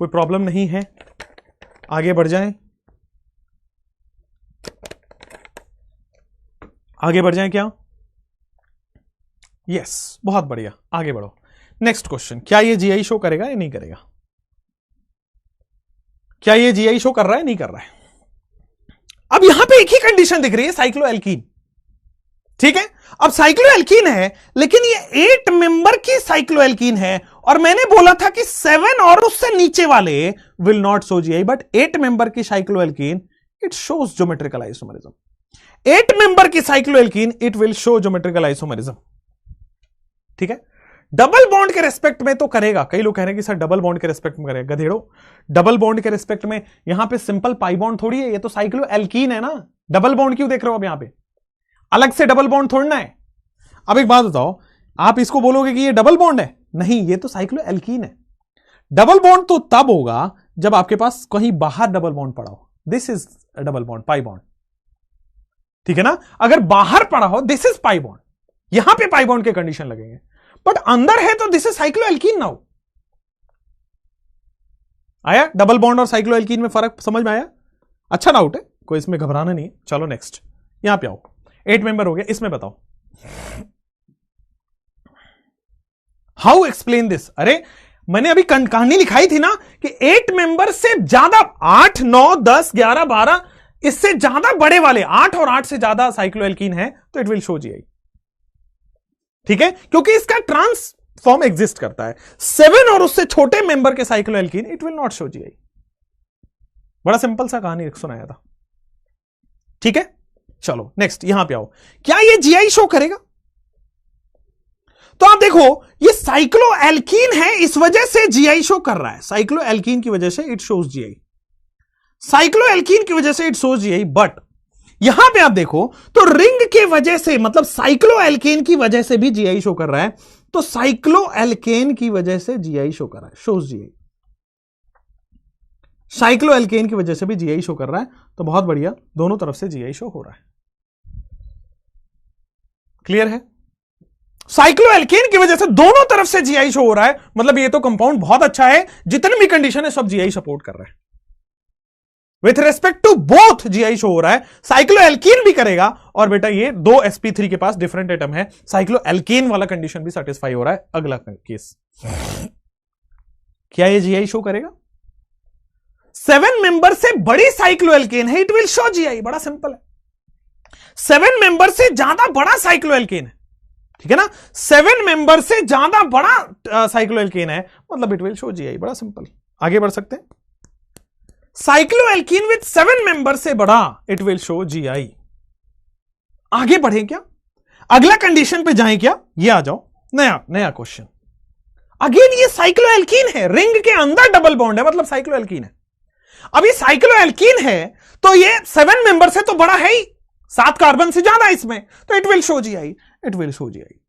कोई प्रॉब्लम नहीं है? आगे बढ़ जाएं, आगे बढ़ जाएं क्या? यस, बहुत बढ़िया, आगे बढ़ो। नेक्स्ट क्वेश्चन, क्या ये जीआई शो करेगा या नहीं करेगा? क्या ये जीआई शो कर रहा है नहीं कर रहा है? अब यहां पे एक ही कंडीशन दिख रही है, साइक्लोएल्कीन। ठीक है, अब साइक्लोएल्कीन है लेकिन ये 8 मेंबर की साइक्लोएल्कीन है, और मैंने बोला था कि 7 और उससे नीचे वाले will not show GI, but 8 member की cycloalkene it shows geometrical isomerism. 8 member की cycloalkene it will show geometrical isomerism. ठीक है, डबल बॉन्ड के रेस्पेक्ट में तो करेगा। कई लोग कह रहे हैं कि सर डबल बॉन्ड के रेस्पेक्ट में करेगा। गधेड़ो, डबल बॉन्ड के रेस्पेक्ट में यहां पे सिंपल पाई बॉन्ड थोड़ी है, ये तो साइक्लोएल्कीन है ना। डबल बॉन्ड क्यों देख रहे हो? अब यहां पे अलग से डबल बॉन्ड थोड़ी ना है। अब एक बात बताओ, आप इसको बोलोगे कि ये डबल बॉन्ड है? नहीं, ये तो साइक्लोएल्कीन है। डबल बॉन्ड तो तब होगा जब आपके पास कहीं बाहर डबल बॉन्ड पड़ा हो। This is double bond, pi bond. ठीक है ना, अगर बाहर पड़ा हो दिस इज पाई बॉन्ड, यहां पे पाई बॉन्ड के कंडीशन लगेंगे। बट अंदर है तो दिस इज साइक्लोएल्कीन नाउ। आया डबल बॉन्ड और साइक्लोएल्कीन में फर्क समझ में आया? अच्छा डाउट है, कोई इसमें घबराना नहीं। चलो नेक्स्ट, यहां पे आओ। 8 मेंबर हो गया, इसमें बताओ हाउ एक्सप्लेन दिस। अरे मैंने अभी कहानी लिखाई थी ना कि 8 मेंबर से ज्यादा, 8, 9, 10, 11, 12 इससे ज्यादा बड़े वाले 8 और 8 से ज्यादा साइक्लोएल्कीन है तो इट विल शो जीआई। ठीक है, क्योंकि इसका ट्रांसफॉर्म एग्जिस्ट करता है। 7 और उससे छोटे मेंबर के cycloalkene it will not show GI. बड़ा सिंपल सा कहानी सुनाया था। ठीक है, चलो नेक्स्ट यहां पे आओ। क्या ये जीआई शो करेगा? तो आप देखो, ये साइक्लोएल्कीन है, इस वजह से जीआई शो कर रहा है। साइक्लोएल्कीन की वजह से इट शोज जीआई, साइक्लोएल्कीन की वजह से इट शोज जीआई। बट यहां पे आप देखो तो रिंग के वजह से, मतलब साइक्लोएल्केन की वजह से भी जीआई शो कर रहा है। तो साइक्लोएल्केन की वजह से जीआई शो कर रहा है, शोज जीआई। साइक्लोएल्केन की वजह से भी जीआई शो कर रहा है, तो बहुत बढ़िया, दोनों तरफ से जीआई शो हो रहा है। क्लियर है? साइक्लोएल्केन की वजह से दोनों तरफ से जीआई शो हो रहा है, मतलब ये तो कंपाउंड बहुत अच्छा है, जितने भी कंडीशन है सब जीआई सपोर्ट कर रहा है। With respect to both GI show हो रहा है। साइक्लोएल्कीन भी करेगा, और बेटा ये 2 sp3 के पास डिफरेंट एटम है, साइक्लोएल्केन वाला कंडीशन भी सेटिस्फाई हो रहा है। अगला केस, क्या ये जीआई शो करेगा? 7 मेंबर से बड़ी साइक्लोएल्केन है, इट विल शो जीआई। बड़ा सिंपल है। 7 मेंबर से ज्यादा बड़ा साइक्लोएल्केन है, ठीक है ना, 7 मेंबर से ज्यादा बड़ा साइक्लोएल्केन है, मतलब इट विल शो जीआई। बड़ा सिंपल। आगे बढ़ सकते हैं। साइक्लोएल्कीन विथ 7 मेंबर से बड़ा, इट विल शो जीआई। आगे बढ़े क्या? अगला कंडीशन पे जाएं क्या? ये आ जाओ, नया क्वेश्चन। अगेन ये साइक्लोएल्कीन है, रिंग के अंदर डबल बॉन्ड है, मतलब साइक्लोएल्कीन है। अब ये साइक्लोएल्कीन है तो ये 7 मेंबर से तो बड़ा है ही, 7 कार्बन से ज्यादा इसमें, तो it will show GI, it will show GI.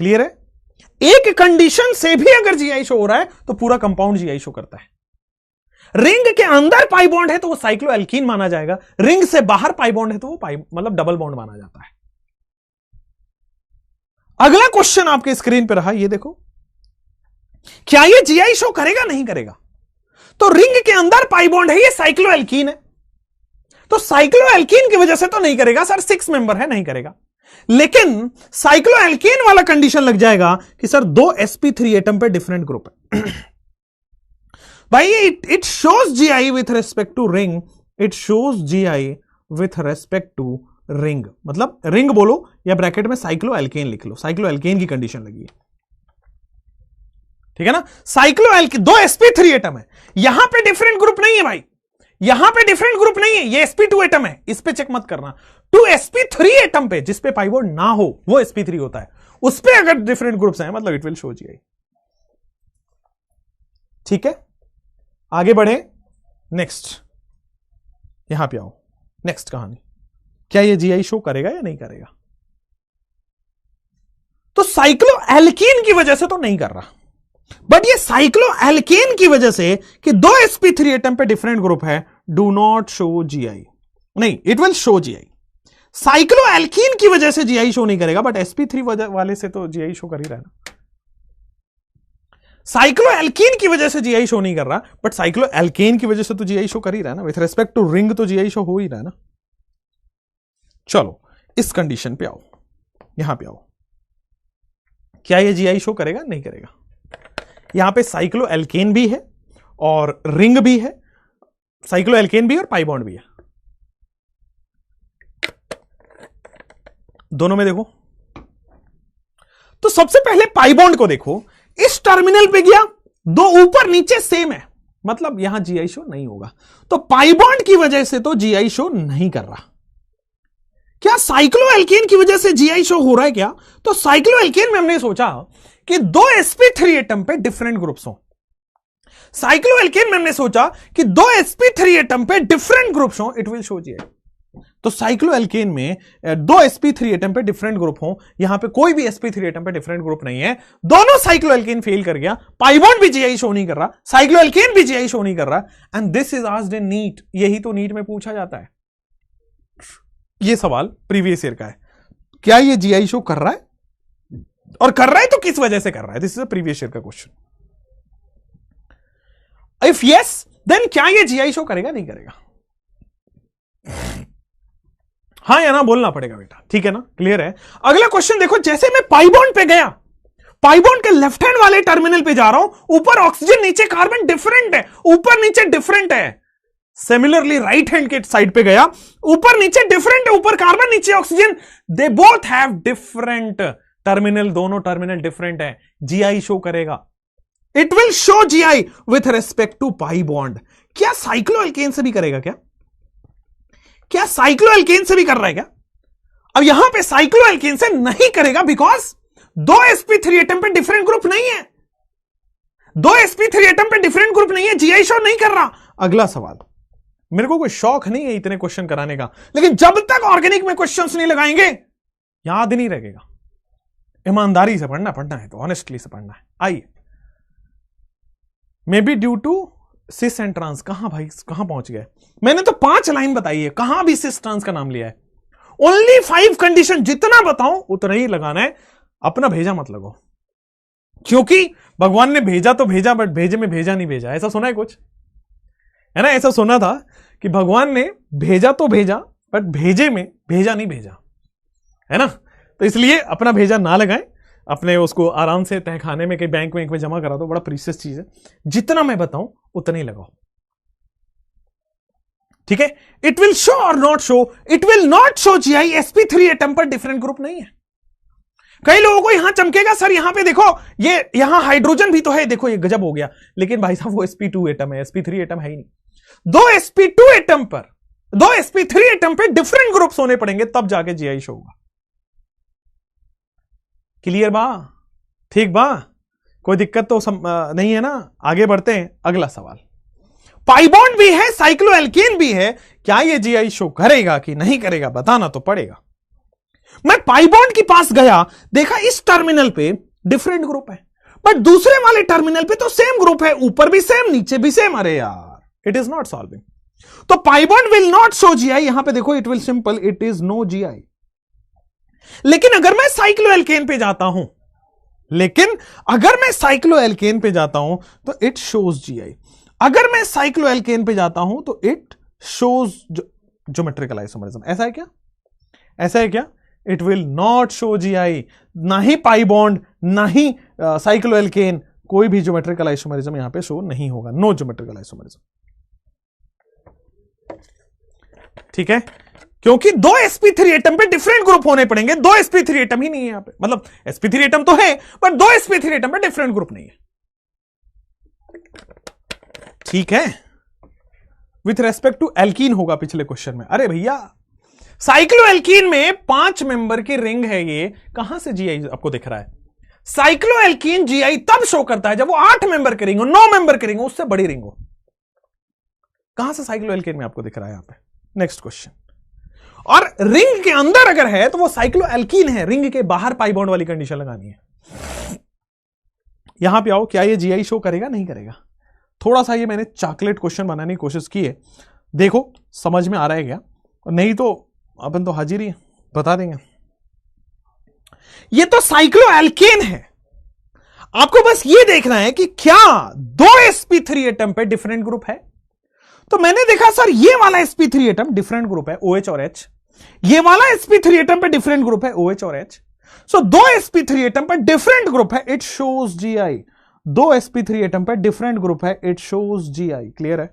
Clear है? एक कंडीशन से भी अगर जीआई शो हो रहा है तो पूरा कंपाउंड जीआई शो करता है। रिंग के अंदर पाई बॉन्ड है तो वो साइक्लोएल्कीन माना जाएगा, रिंग से बाहर पाई बॉन्ड है तो वो पाई मतलब डबल बॉन्ड माना जाता है। अगला क्वेश्चन आपके स्क्रीन पे रहा, ये देखो, क्या ये जीआई शो करेगा? नहीं करेगा। तो रिंग के अंदर पाई बॉन्ड है, ये साइक्लोएल्कीन है, तो साइक्लोएल्कीन की वजह से तो नहीं करेगा सर, 6 मेंबर है, नहीं करेगा। लेकिन साइक्लोएल्केन वाला कंडीशन लग जाएगा कि सर 2 sp3 एटम पे डिफरेंट ग्रुप है। भाई it shows GI with respect to ring, it shows GI with respect to ring, मतलब रिंग बोलो या ब्रैकेट में साइक्लोएल्केन लिख लो, साइक्लोएल्केन की कंडीशन लगी है। ठीक है ना, साइक्लोएल्केन 2 sp3 एटम है, यहां पे डिफरेंट ग्रुप नहीं है भाई, यहां पे डिफरेंट ग्रुप नहीं है, ये sp2 एटम है, इस पे चेक मत करना। 2 sp3 एटम पे जिस पे पाई बॉन्ड ना हो वो sp3 होता है, उस पे अगर डिफरेंट ग्रुप्स हैं मतलब इट विल शो जीआई। ठीक है, आगे बढ़े, नेक्स्ट यहां पे आओ, नेक्स्ट कहानी, क्या ये जीआई शो करेगा या नहीं करेगा? तो साइक्लोएल्कीन की वजह से तो नहीं कर रहा, बट ये साइक्लोएल्केन की वजह से कि 2 sp3 एटम पे डिफरेंट ग्रुप है, डू नॉट शो जीआई, नहीं it will show GI. Cycloalkene की वजह से जीआई शो नहीं करेगा, बट sp3 वाले से तो जीआई शो कर ही रहा है ना। साइक्लोएल्कीन की वजह से जीआई शो नहीं कर रहा, बट साइक्लोएल्केन की वजह से तो जीआई शो कर ही रहा है ना, विथ रेस्पेक्ट टू रिंग तो जीआई शो हो ही रहा है ना। चलो इस कंडीशन पे आओ, यहां पे आओ, क्या ये जीआई शो करेगा? नहीं करेगा। यहां पे साइक्लोएल्केन भी है और रिंग भी है, साइक्लोएल्केन भी और पाई बॉन्ड भी है, दोनों में देखो। तो सबसे पहले पाई बॉन्ड को देखो, इस टर्मिनल पे गया, 2 ऊपर नीचे सेम है, मतलब यहां जीआई शो नहीं होगा। तो पाई बॉन्ड की वजह से तो जीआई शो नहीं कर रहा। क्या साइक्लोएल्केन की वजह से जीआई शो हो रहा है क्या? तो साइक्लोएल्केन में हमने सोचा कि दो sp3 एटम पे डिफरेंट ग्रुप्स हो। साइक्लोएल्केन में हमने सोचा कि दो sp3 एटम पे डिफरेंट ग्रुप्स हो, इट विल शो जीआई। तो साइक्लोएल्केन में दो sp3 एटम पे डिफरेंट ग्रुप हो, यहां पे कोई भी sp3 एटम पे डिफरेंट ग्रुप नहीं है, दोनों साइक्लोएल्केन फेल कर गया, पाई बॉन्ड भी जीआई शो नहीं कर रहा, साइक्लोएल्केन भी जीआई शो नहीं कर रहा, and this is asked in NEET. यही तो नीट में पूछा जाता है। ये सवाल प्रीवियस ईयर का है, क्या ये जीआई शो कर रहा है, और कर रहा है तो किस वजह से कर रहा है? This is a previous year का क्वेश्चन। इफ यस देन क्या ये जीआई शो करेगा नहीं करेगा? हाँ या ना बोलना पड़ेगा बेटा, ठीक है ना, क्लियर है। अगला क्वेश्चन देखो, जैसे मैं पाई बॉन्ड पे गया, पाई बॉन्ड के लेफ्ट हैंड वाले टर्मिनल पे जा रहा हूं, ऊपर ऑक्सीजन नीचे कार्बन डिफरेंट है, ऊपर नीचे डिफरेंट है। सिमिलरली राइट हैंड के साइड पे गया, ऊपर नीचे डिफरेंट है, ऊपर कार्बन नीचे oxygen, they both have different terminal, दोनों टर्मिनल डिफरेंट है, जीआई शो करेगा। It will show GI with respect to pi bond. क्या साइक्लोएल्केन से भी करेगा क्या? क्या साइक्लोएल्केन से भी कर रहा है क्या? अब यहां पे साइक्लोएल्केन से नहीं करेगा, बिकॉज दो sp3 एटम पे डिफरेंट ग्रुप नहीं है, दो sp3 एटम पे डिफरेंट ग्रुप नहीं है, जीआई शो नहीं कर रहा। अगला सवाल, मेरे को कोई शौक नहीं है इतने क्वेश्चन कराने का, लेकिन जब तक ऑर्गेनिक में क्वेश्चंस नहीं लगाएंगे याद नहीं रहेगा। ईमानदारी से पढ़ना है तो ऑनेस्टली से पढ़ना है। आइए, may be due to cis and trans, कहां भाई कहां पहुंच गए? मैंने तो 5 लाइन बताई है, कहां भी सिस ट्रांस का नाम लिया है। ओनली 5 कंडीशन, जितना बताऊं उतना ही लगाना है, अपना भेजा मत लगो, क्योंकि भगवान ने भेजा तो भेजा, बट भेजे में भेजा नहीं भेजा। ऐसा सुना है कुछ, है ना? ऐसा सुना था कि भगवान ने भेजा तो भेजा, बट भेजे में भेजा नहीं भेजा, है ना? तो इसलिए अपना भेजा ना लगाएं, अपने उसको आराम से तहखाने में, कहीं बैंक में जमा करा दो, बड़ा प्रीशियस चीज है। जितना मैं बताऊं उतना ही लगाओ, ठीक है? इट विल शो और not show, it will not show GI, sp3 atom पर डिफरेंट ग्रुप नहीं है। कई लोगों को यहां चमकेगा, सर यहां पे देखो, ये यहां हाइड्रोजन भी तो है, देखो ये गजब हो गया, लेकिन भाई साहब वो sp2 एटम है, sp3 एटम है ही नहीं। दो sp2 एटम पर, दो sp3 एटम पे डिफरेंट ग्रुप्स होने पड़ेंगे, तब जाके जीआई शो होगा। क्लियर बा? ठीक बा? कोई दिक्कत तो नहीं है ना? आगे बढ़ते हैं। अगला सवाल, पाई बॉन्ड भी है, साइक्लोएल्केन भी है, क्या ये जीआई शो करेगा कि नहीं करेगा? बताना तो पड़ेगा। मैं पाई बॉन्ड के पास गया, देखा इस टर्मिनल पे डिफरेंट ग्रुप है, बट दूसरे वाले टर्मिनल पे तो सेम ग्रुप है, ऊपर भी सेम नीचे भी सेम। अरे यार, इट इज नॉट सॉल्विंग। तो pi bond will not show GI. यहां पे देखो, it will simple, it is no GI. लेकिन अगर मैं साइक्लोएल्केन पे जाता हूं, लेकिन अगर मैं साइक्लोएल्केन पे जाता हूं तो इट शोज जीआई। अगर मैं साइक्लोएल्केन पे जाता हूं तो इट शोज ज्योमेट्रिकल आइसोमरिज्म। ऐसा है क्या? ऐसा है क्या? It will not show GI. ना ही पाई बॉन्ड, ना ही साइक्लोएल्केन, कोई भी ज्योमेट्रिकल आइसोमरिज्म यहां पे शो नहीं होगा। नो ज्योमेट्रिकल आइसोमरिज्म, ठीक है? क्योंकि दो sp3 एटम पे डिफरेंट ग्रुप होने पड़ेंगे, दो sp3 एटम ही नहीं है यहां पे, मतलब sp3 एटम तो है, पर दो sp3 एटम पे डिफरेंट ग्रुप नहीं है, ठीक है? विथ रेस्पेक्ट टू एल्कीन होगा पिछले क्वेश्चन में। अरे भैया, साइक्लोएल्कीन में 5 मेंबर की रिंग है, ये कहां से जीआई आपको दिख रहा है? साइक्लोएल्कीन जीआई तब शो करता है जब वो 8 मेंबर की रिंग हो, 9 मेंबर की रिंग हो, उससे बड़ी रिंग हो। कहां से साइक्लोएल्कीन में आपको दिख रहा है यहां पे? Next question. और रिंग के अंदर अगर है तो वो साइक्लोएल्कीन है, रिंग के बाहर पाई बॉन्ड वाली कंडीशन लगानी है। यहां पे आओ, क्या ये जीआई शो करेगा नहीं करेगा? थोड़ा सा ये मैंने चॉकलेट क्वेश्चन बनाने की कोशिश की है, देखो समझ में आ रहा है क्या? नहीं तो अपन तो हाजिरी बता देंगे। ये तो साइक्लोएल्केन है, आपको बस ये देखना है कि क्या दो sp3 एटम पे डिफरेंट ग्रुप है। तो मैंने देखा सर ये वाला sp3 एटम डिफरेंट ग्रुप है, OH और H। ये वाला sp3 एटम पे डिफरेंट ग्रुप है, OH और H। सो दो sp3 एटम पे डिफरेंट ग्रुप है, इट शोज GI। दो sp3 एटम पे डिफरेंट ग्रुप है, इट शोज GI। क्लियर है?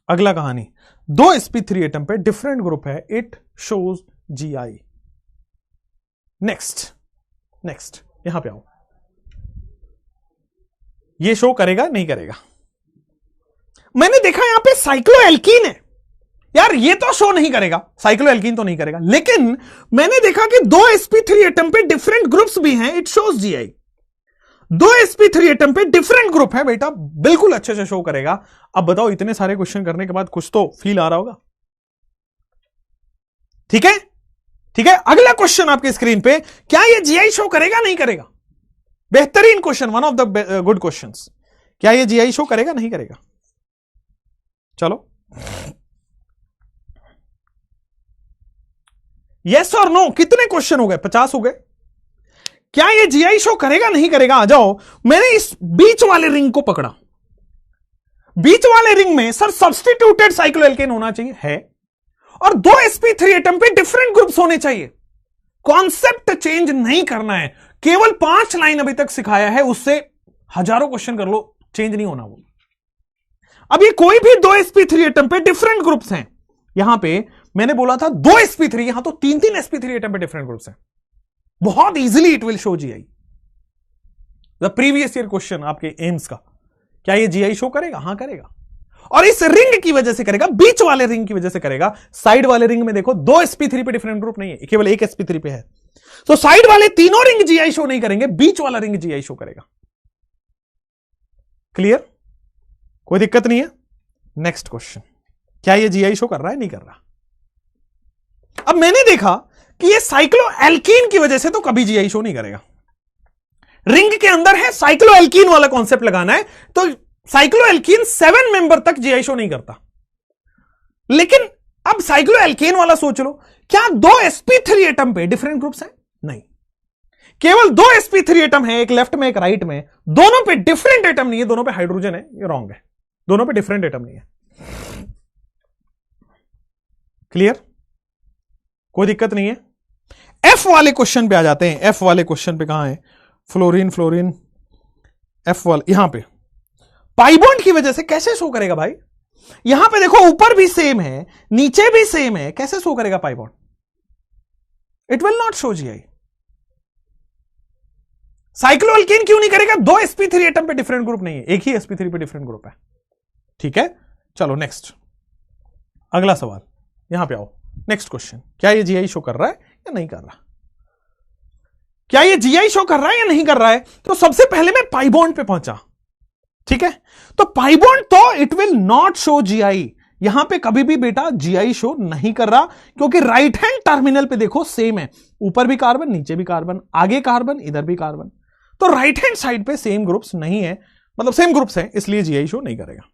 अगला कहानी, दो sp3 एटम पे डिफरेंट ग्रुप है, इट शोज GI। नेक्स्ट यहां पे आओ, ये शो करेगा नहीं करेगा? मैंने देखा यहां पे साइक्लोएल्कीन है यार, ये तो शो नहीं करेगा, साइक्लोएल्कीन तो नहीं करेगा। लेकिन मैंने देखा कि 2 sp3 एटम पे डिफरेंट ग्रुप्स भी हैं, it shows GI. 2 sp3 atom पे डिफरेंट ग्रुप है बेटा, बिल्कुल अच्छे से शो करेगा। अब बताओ, इतने सारे क्वेश्चन करने के बाद कुछ तो फील आ रहा होगा। ठीक है, ठीक है। अगला क्वेश्चन आपके स्क्रीन पे, क्या ये जीआई शो करेगा नहीं करेगा? बेहतरीन question, one of the good questions. क्या ये जीआई शो करेगा नहीं करेगा? चलो, यस और नो। कितने क्वेश्चन हो गए? 50 हो गए। क्या ये जीआई शो करेगा नहीं करेगा? आ जाओ। मैंने इस बीच वाले रिंग को पकड़ा। बीच वाले रिंग में सर सब्स्टिट्यूटेड साइक्लोएल्केन होना चाहिए, है, और 2 sp3 एटम पे डिफरेंट ग्रुप्स होने चाहिए। कॉन्सेप्ट चेंज नहीं करना है, केवल 5 लाइन अभी तक सिखाया है, उससे हजारों क्वेश्चन कर लो, चेंज नहीं होना वो। अब ये कोई भी 2 sp3 एटम पे डिफरेंट ग्रुप्स हैं। यहां पे मैंने बोला था 2 sp3, यहां तो 3-3 sp3 एटम पे डिफरेंट ग्रुप्स हैं। बहुत easily it will show GI. The previous year question आपके एम्स का, क्या ये जीआई शो करेगा? हां करेगा। और इस रिंग की वजह से करेगा, बीच वाले रिंग की वजह से करेगा। साइड वाले रिंग में देखो 2 sp3 पे डिफरेंट ग्रुप नहीं है, केवल 1 sp3 पे है। तो साइड वाले तीनों रिंग जीआई शो नहीं करेंगे, बीच वाला रिंग जीआई शो करेगा। क्लियर? कोई दिक्कत नहीं है। नेक्स्ट क्वेश्चन, क्या ये जीआई शो कर रहा है नहीं कर रहा? अब मैंने देखा कि ये साइक्लोएल्कीन की वजह से तो कभी जीआई शो नहीं करेगा। रिंग के अंदर है, साइक्लोएल्कीन वाला कॉन्सेप्ट लगाना है, तो साइक्लोएल्कीन 7 मेंबर तक जीआई शो नहीं करता। लेकिन अब साइक्लोएल्केन वाला सोच लो, क्या 2 sp3 एटम पे डिफरेंट ग्रुप्स हैं? नहीं, केवल 2 sp3 एटम है, एक लेफ्ट में एक राइट में, दोनों पे डिफरेंट एटम नहीं है, दोनों पे हाइड्रोजन है, ये रॉन्ग है, दोनों पे डिफरेंट एटम नहीं है। क्लियर? कोई दिक्कत नहीं है। एफ वाले क्वेश्चन पे आ जाते हैं। एफ वाले क्वेश्चन पे कहां है? फ्लोरीन, फ्लोरीन, एफ वाले यहां पे पाई बॉन्ड की वजह से कैसे शो करेगा भाई? यहां पे देखो ऊपर भी सेम है, नीचे भी सेम है, कैसे शो करेगा pi bond? It will not show GI. Cycloalkane क्यों नहीं करेगा? 2 sp3 एटम पे डिफरेंट ग्रुप नहीं है, एक ही sp3 पे डिफरेंट ग्रुप है। ठीक है, चलो नेक्स्ट, अगला सवाल, यहां पे आओ। नेक्स्ट क्वेश्चन, क्या ये जीआई शो कर रहा है या नहीं कर रहा? क्या ये जीआई शो कर रहा है या नहीं कर रहा है? तो सबसे पहले मैं पाई बॉन्ड पे पहुंचा। ठीक है, तो पाई बॉन्ड तो it will not show GI, यहां पे कभी भी बेटा जीआई शो नहीं कर रहा, क्योंकि राइट हैंड टर्मिनल पे देखो सेम है, ऊपर भी कार्बन, नीचे भी कार्बन, आगे कार्बन, इधर भी कार्बन, तो राइट हैंड साइड पे सेम ग्रुप्स नहीं है, मतलब सेम ग्रुप्स हैं, इसलिए जीआई शो नहीं करेगा।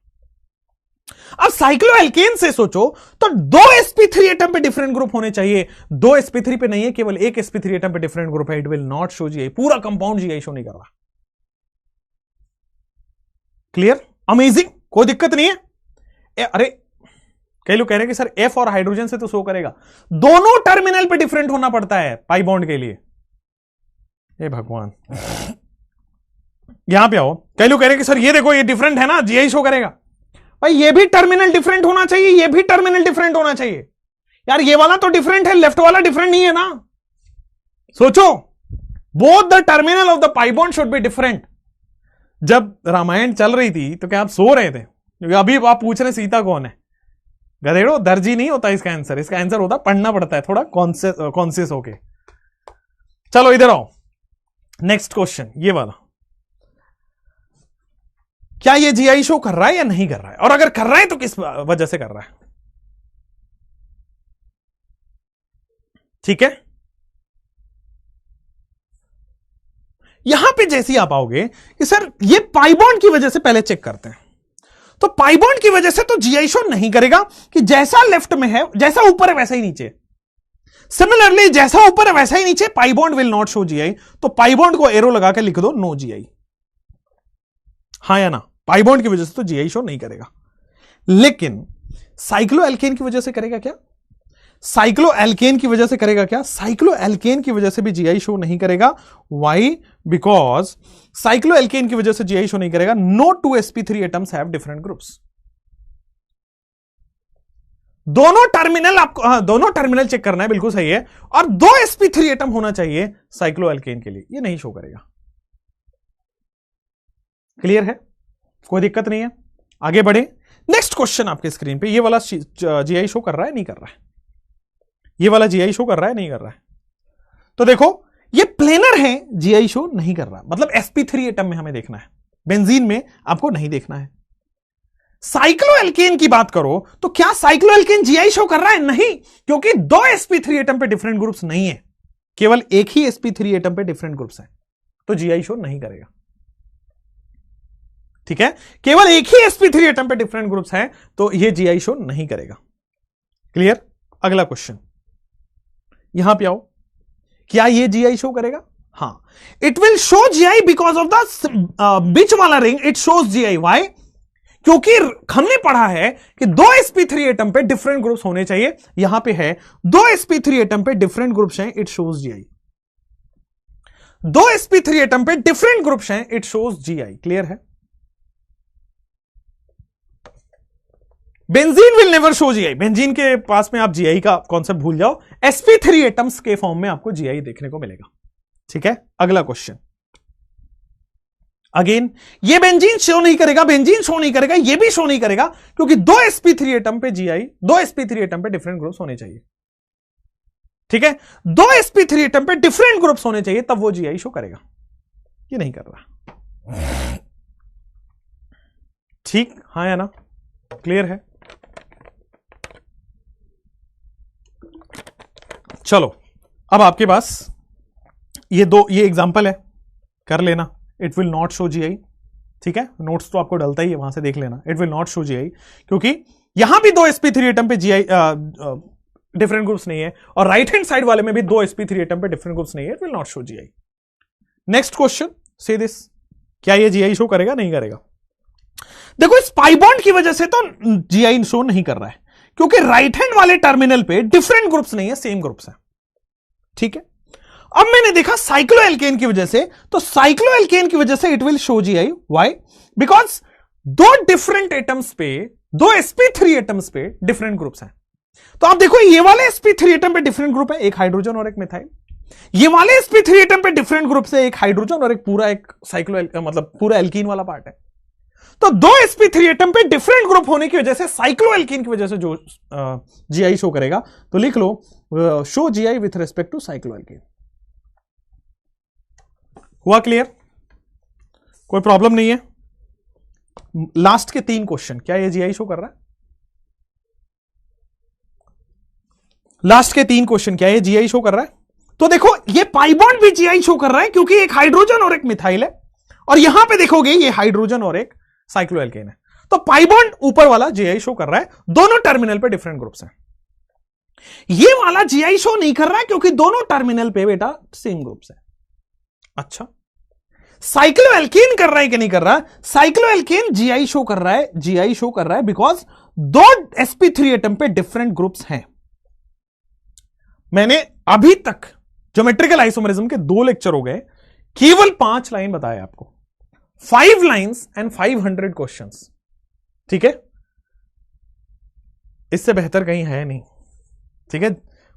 अब साइक्लोएल्केन से सोचो तो 2 sp3 एटम पे डिफरेंट ग्रुप होने चाहिए, 2 sp3 पे नहीं है, केवल 1 sp3 एटम पे डिफरेंट ग्रुप है, it will not show GI, पूरा कंपाउंड जीआई शो नहीं कर रहा। क्लियर? अमेजिंग, कोई दिक्कत नहीं है। अरे कई लोग कह रहे हैं कि सर एफ और हाइड्रोजन से तो शो करेगा, दोनों टर्मिनल पे डिफरेंट होना पड़ता है पाई बॉन्ड के लिए। हे भगवान, यहां पे आओ। कई लोग कह रहे हैं कि सर ये देखो ये डिफरेंट है ना, जीआई शो करेगा। भाई ये भी टर्मिनल डिफरेंट होना चाहिए, ये भी टर्मिनल डिफरेंट होना चाहिए यार, ये वाला तो डिफरेंट है, लेफ्ट वाला डिफरेंट नहीं है ना। सोचो, both the terminal of the pi bond should be different. जब रामायण चल रही थी तो क्या आप सो रहे थे? क्योंकि अभी आप पूछ रहे सीता कौन है? गधेड़ो, दर्जी नहीं होता इसका आंसर, इसका आंसर होता पढ़ना पड़ता है थोड़ा कॉन्शियस होके। चलो इधर आओ, नेक्स्ट क्वेश्चन ये वाला, क्या ये जीआई शो कर रहा है या नहीं कर रहा है? और अगर कर रहा है तो किस वजह से कर रहा है? ठीक है, यहां पे जैसे ही आप आओगे कि सर ये पाई बॉन्ड की वजह से, पहले चेक करते हैं। तो पाई बॉन्ड की वजह से तो जीआई शो नहीं करेगा, कि जैसा लेफ्ट में है, जैसा ऊपर है वैसा ही नीचे। सिमिलरली जैसा ऊपर है वैसा ही नीचे, पाई bond will not show GI. तो पाई बॉन्ड को एरो लगा के लिख दो नो जीआई। हाँ या ना? पाई बॉन्ड की वजह से तो जीआई शो नहीं करेगा, लेकिन साइक्लोएल्केन की वजह से करेगा क्या? साइक्लोएल्केन की वजह से करेगा क्या? साइक्लोएल्केन की वजह से भी जीआई शो नहीं करेगा। व्हाई? बिकॉज साइक्लोएल्केन की वजह से जीआई शो नहीं करेगा, no 2 sp3 atoms have different groups. दोनों टर्मिनल आपको, हाँ दोनों टर्मिनल चेक करना है, बिल्कुल सही है, और 2 sp3 एटम होना चाहिए साइक्लोएल्केन के लिए, ये नहीं शो करेगा। क्लियर है, कोई दिक्कत नहीं है, आगे बढ़े। नेक्स्ट क्वेश्चन आपके स्क्रीन पे, ये वाला जीआई शो कर रहा है नहीं कर रहा है, ये वाला जीआई शो कर रहा है नहीं कर रहा है, तो देखो ये प्लेनर है, जीआई शो नहीं कर रहा, मतलब sp3 एटम में हमें देखना है, बेंजीन में आपको नहीं देखना है। साइक्लोएल्केन की बात करो तो क्या साइक्लोएल्केन जीआई शो कर रहा है? नहीं, क्योंकि दो sp3 एटम पे डिफरेंट ग्रुप्स नहीं है, केवल एक ही sp3 एटम पे डिफरेंट ग्रुप्स हैं, तो जीआई शो नहीं करेगा। ठीक है, केवल एक ही sp3 एटम पे डिफरेंट ग्रुप्स हैं, तो यह जीआई शो नहीं करेगा। क्लियर? अगला क्वेश्चन, यहां पे आओ, क्या यह जीआई शो करेगा? हां, it will show GI because of the बीच वाला ring, it shows GI. Why? क्योंकि हमने पढ़ा है कि दो sp3 एटम पे डिफरेंट ग्रुप्स होने चाहिए, यहां पे है दो sp3 एटम पे डिफरेंट ग्रुप्स हैं, इट शोज जीआई। दो sp3 एटम पे डिफरेंट ग्रुप्स हैं, इट शोज जीआई। क्लियर है? Benzene will never show GI, benzene के पास में आप जीआई का कॉन्सेप्ट भूल जाओ, sp3 एटम्स के फॉर्म में आपको जीआई देखने को मिलेगा। ठीक है, अगला क्वेश्चन, अगेन ये बेंजीन शो नहीं करेगा, बेंजीन शो नहीं करेगा, ये भी शो नहीं करेगा, क्योंकि दो sp3 एटम पे जीआई, दो sp3 एटम पे डिफरेंट ग्रुप्स होने चाहिए। ठीक है, दो sp3 एटम पे डिफरेंट ग्रुप्स होने चाहिए, तब वो जीआई शो करेगा, ये नहीं कर रहा। ठीक, हाँ या ना? क्लियर है? चलो, अब आपके पास ये एग्जांपल है, कर लेना। It will not show GI. ठीक है, नोट्स तो आपको डलता ही है, वहां से देख लेना। It will not show GI, क्योंकि यहां भी दो sp3 एटम पे जीआई डिफरेंट ग्रुप्स नहीं है, और राइट हैंड साइड वाले में भी दो sp3 एटम पे डिफरेंट ग्रुप्स नहीं है, it will not show GI. Next question, से दिस, क्या ये जीआई शो करेगा नहीं करेगा? देखो, इस पाई बॉन्ड की वजह से तो जीआई शो नहीं कर रहा है, क्योंकि राइट हैंड वाले टर्मिनल पे डिफरेंट ग्रुप्स नहीं है, सेम ग्रुप्स है। ठीक है, अब मैंने देखा साइक्लोएल्केन की वजह से, तो साइक्लोएल्केन की वजह से it will show GI. Why? Because दो डिफरेंट एटम्स पे, दो sp3 एटम्स पे डिफरेंट ग्रुप्स हैं। तो आप देखो, ये वाले sp3 एटम पे डिफरेंट ग्रुप है, एक हाइड्रोजन और एक मिथाइल। ये वाले sp3 एटम पे डिफरेंट ग्रुप से एक हाइड्रोजन और एक पूरा एक मतलब पूरा एल्कीन वाला पार्ट है। तो दो sp3 एटम पे डिफरेंट ग्रुप होने की वजह से साइक्लोएल्कीन की वजह से जो जीआई शो करेगा, तो लिख लो show GI with respect to cycloalkene. हुआ क्लियर? कोई प्रॉब्लम नहीं है? लास्ट के 3 क्वेश्चन, क्या ये जीआई शो कर रहा है? लास्ट के 3 क्वेश्चन, क्या ये जीआई शो कर रहा है? तो देखो, ये पाई बॉन्ड भी जीआई शो कर रहा है, क्योंकि एक हाइड्रोजन और एक मिथाइल है, और यहां पे देखोगे ये हाइड्रोजन और एक साइक्लोएल्केन है। तो पाई बॉन्ड ऊपर वाला जीआई शो कर रहा है, दोनों टर्मिनल पे डिफरेंट ग्रुप्स हैं। ये वाला जीआई शो नहीं कर रहा है, क्योंकि दोनों टर्मिनल पे बेटा सेम ग्रुप्स है। अच्छा, साइक्लोएल्केन कर रहा है कि नहीं कर रहा? साइक्लोएल्केन जीआई शो कर रहा है, जीआई शो कर रहा है, बिकॉज दो sp3 एटम पे डिफरेंट ग्रुप्स हैं। मैंने अभी तक ज्योमेट्रिकल आइसोमेरिज्म के 2 लेक्चर हो गए, केवल 5 लाइन बताए आपको, 5 लाइन्स एंड 500 क्वेश्चंस। ठीक है, इससे बेहतर कहीं है नहीं। ठीक है,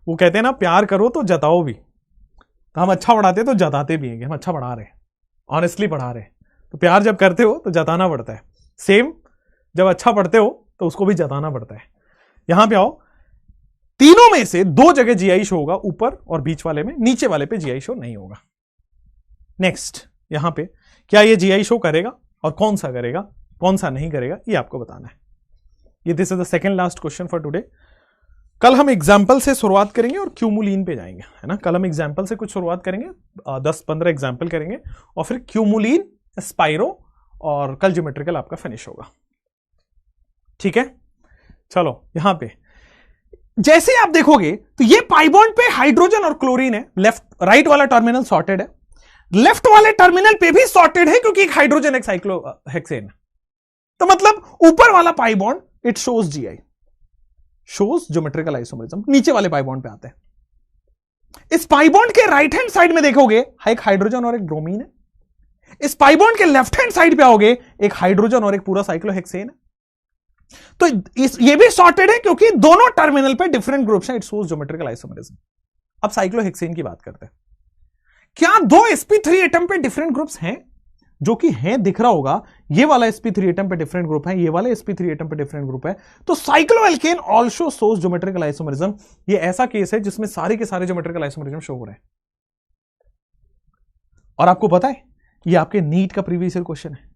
वो कहते हैं ना, प्यार करो तो जताओ भी। तो हम अच्छा पढ़ाते तो जताते भी हैं कि हम अच्छा पढ़ा रहे हैं, ऑनेस्टली पढ़ा रहे हैं। तो प्यार जब करते हो तो जताना पड़ता है, सेम जब अच्छा पढ़ते हो तो उसको भी जताना पड़ता है। यहां पे आओ, तीनों में से 2 जगह जीआई शो होगा, ऊपर और बीच वाले में, नीचे वाले पे जीआई शो नहीं होगा। नेक्स्ट, यहां पे क्या ये जीआई शो करेगा और कौन सा करेगा, कौन सा नहीं करेगा, ये आपको बताना है। ये this is the second last question for today. कल हम एग्जाम्पल से शुरुआत करेंगे और क्यूमुलिन पे जाएंगे, है ना। कल हम एग्जाम्पल से कुछ शुरुआत करेंगे, 10-15 एग्जाम्पल करेंगे, और फिर क्यूमुलिन, स्पाइरो, और कल ज्योमेट्रिकल आपका फिनिश होगा। ठीक है, चलो यहां पे जैसे आप देखोगे तो ये पाई बॉन्ड पे हाइड्रोजन और क्लोरीन है, लेफ्ट राइट वाला टर्मिनल सॉर्टेड है, लेफ्ट वाले टर्मिनल पे भी सॉर्टेड है, क्योंकि एक हाइड्रोजन एक साइक्लोहेक्सेन है। तो मतलब ऊपर वाला pi bond it shows GI, shows geometrical isomerism. नीचे वाले पाई बॉन्ड पे आते हैं, इस पाई बॉन्ड के राइट हैंड साइड में देखोगे एक हाइड्रोजन और एक ब्रोमीन है, इस पाई बॉन्ड के लेफ्ट हैंड साइड पे आओगे एक हाइड्रोजन और एक पूरा साइक्लोहेक्सेन है। तो ये भी सॉर्टेड है, क्योंकि दोनों टर्मिनल पे डिफरेंट ग्रुप्स हैं, इट शोज ज्योमेट्रिकल आइसोमेरिज्म। अब साइक्लोहेक्सेन की बात करते हैं। क्या 2 sp3 एटम पे डिफरेंट ग्रुप्स हैं? जो कि है दिख रहा होगा, ये वाला sp3 एटम पे डिफरेंट ग्रुप है, ये वाला sp3 एटम पे डिफरेंट ग्रुप है, तो cycloalkane also shows geometrical isomerism. ये ऐसा केस है जिसमें सारे के सारे ज्योमेट्रिकल आइसोमरिज्म शो हो रहे हैं। और आपको पता है ये आपके नीट का प्रीवियस ईयर क्वेश्चन है।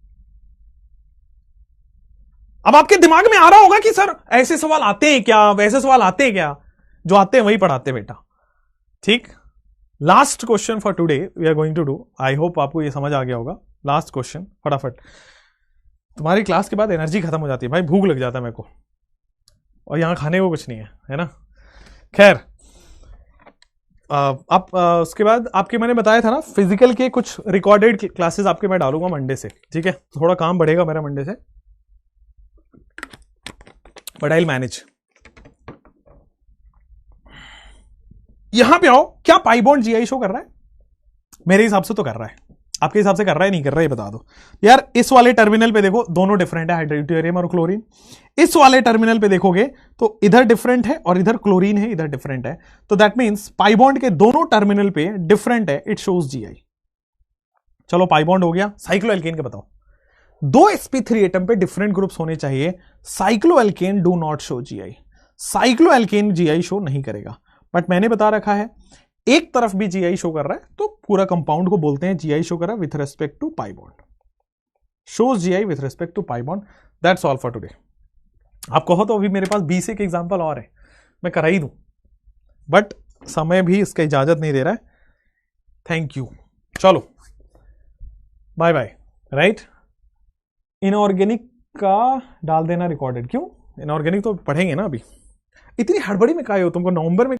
अब आपके दिमाग में आ रहा होगा कि सर ऐसे सवाल आते हैं क्या, वैसे सवाल आते हैं क्या? जो आते हैं वही पढ़ाते हैं बेटा, ठीक। Last question for today we are going to do, I hope आपको ये समझ आ गया होगा। लास्ट क्वेश्चन फटाफट, तुम्हारी क्लास के बाद एनर्जी खत्म हो जाती है भाई, भूख लग जाता है मेरे को, और यहां खाने को कुछ नहीं है ना। खैर आप उसके बाद आपके मैंने बताया था ना फिजिकल के कुछ रिकॉर्डेड क्लासेस आपके मैं डालूंगा मंडे से, ठीक है। थोड़ा काम बढ़ेगा मेरा मंडे से, बट आई विल मैनेज। यहां पे आओ, क्या पाई बॉन्ड जीआई शो कर रहा है? मेरे हिसाब से तो कर रहा है, आपके हिसाब से कर रहा है नहीं कर रहा है बता दो यार। इस वाले टर्मिनल पे देखो दोनों डिफरेंट है, हाइड्रोड्यूटेरियम और क्लोरीन। इस वाले टर्मिनल पे देखोगे तो इधर डिफरेंट है और इधर क्लोरीन है, इधर डिफरेंट है, तो दैट मींस पाई बॉन्ड के दोनों टर्मिनल पे डिफरेंट है, इट शोज जीआई। चलो पाई बॉन्ड हो गया। साइक्लोएल्केन के बताओ, दो sp3 एटम पे डिफरेंट ग्रुप्स होने चाहिए, cycloalkane do not show GI. Cycloalkane GI show नहीं करेगा, बट मैंने बता रखा है एक तरफ भी जीआई शो कर रहा है तो पूरा कंपाउंड को बोलते हैं जीआई शो कर रहा है with respect to pi bond, shows GI with respect to pi bond. That's all for today. आप कहो तो अभी मेरे पास 20 एक एग्जांपल और है, मैं करा ही दूं, बट समय भी इसका इजाजत नहीं दे रहा है। थैंक यू, चलो बाय बाय। राइट, इनऑर्गेनिक का डाल देना रिकॉर्डेड, क्यों? इनऑर्गेनिक तो पढ़ेंगे ना अभी, इतनी हड़बड़ी में काहे हो तुमको? नवंबर में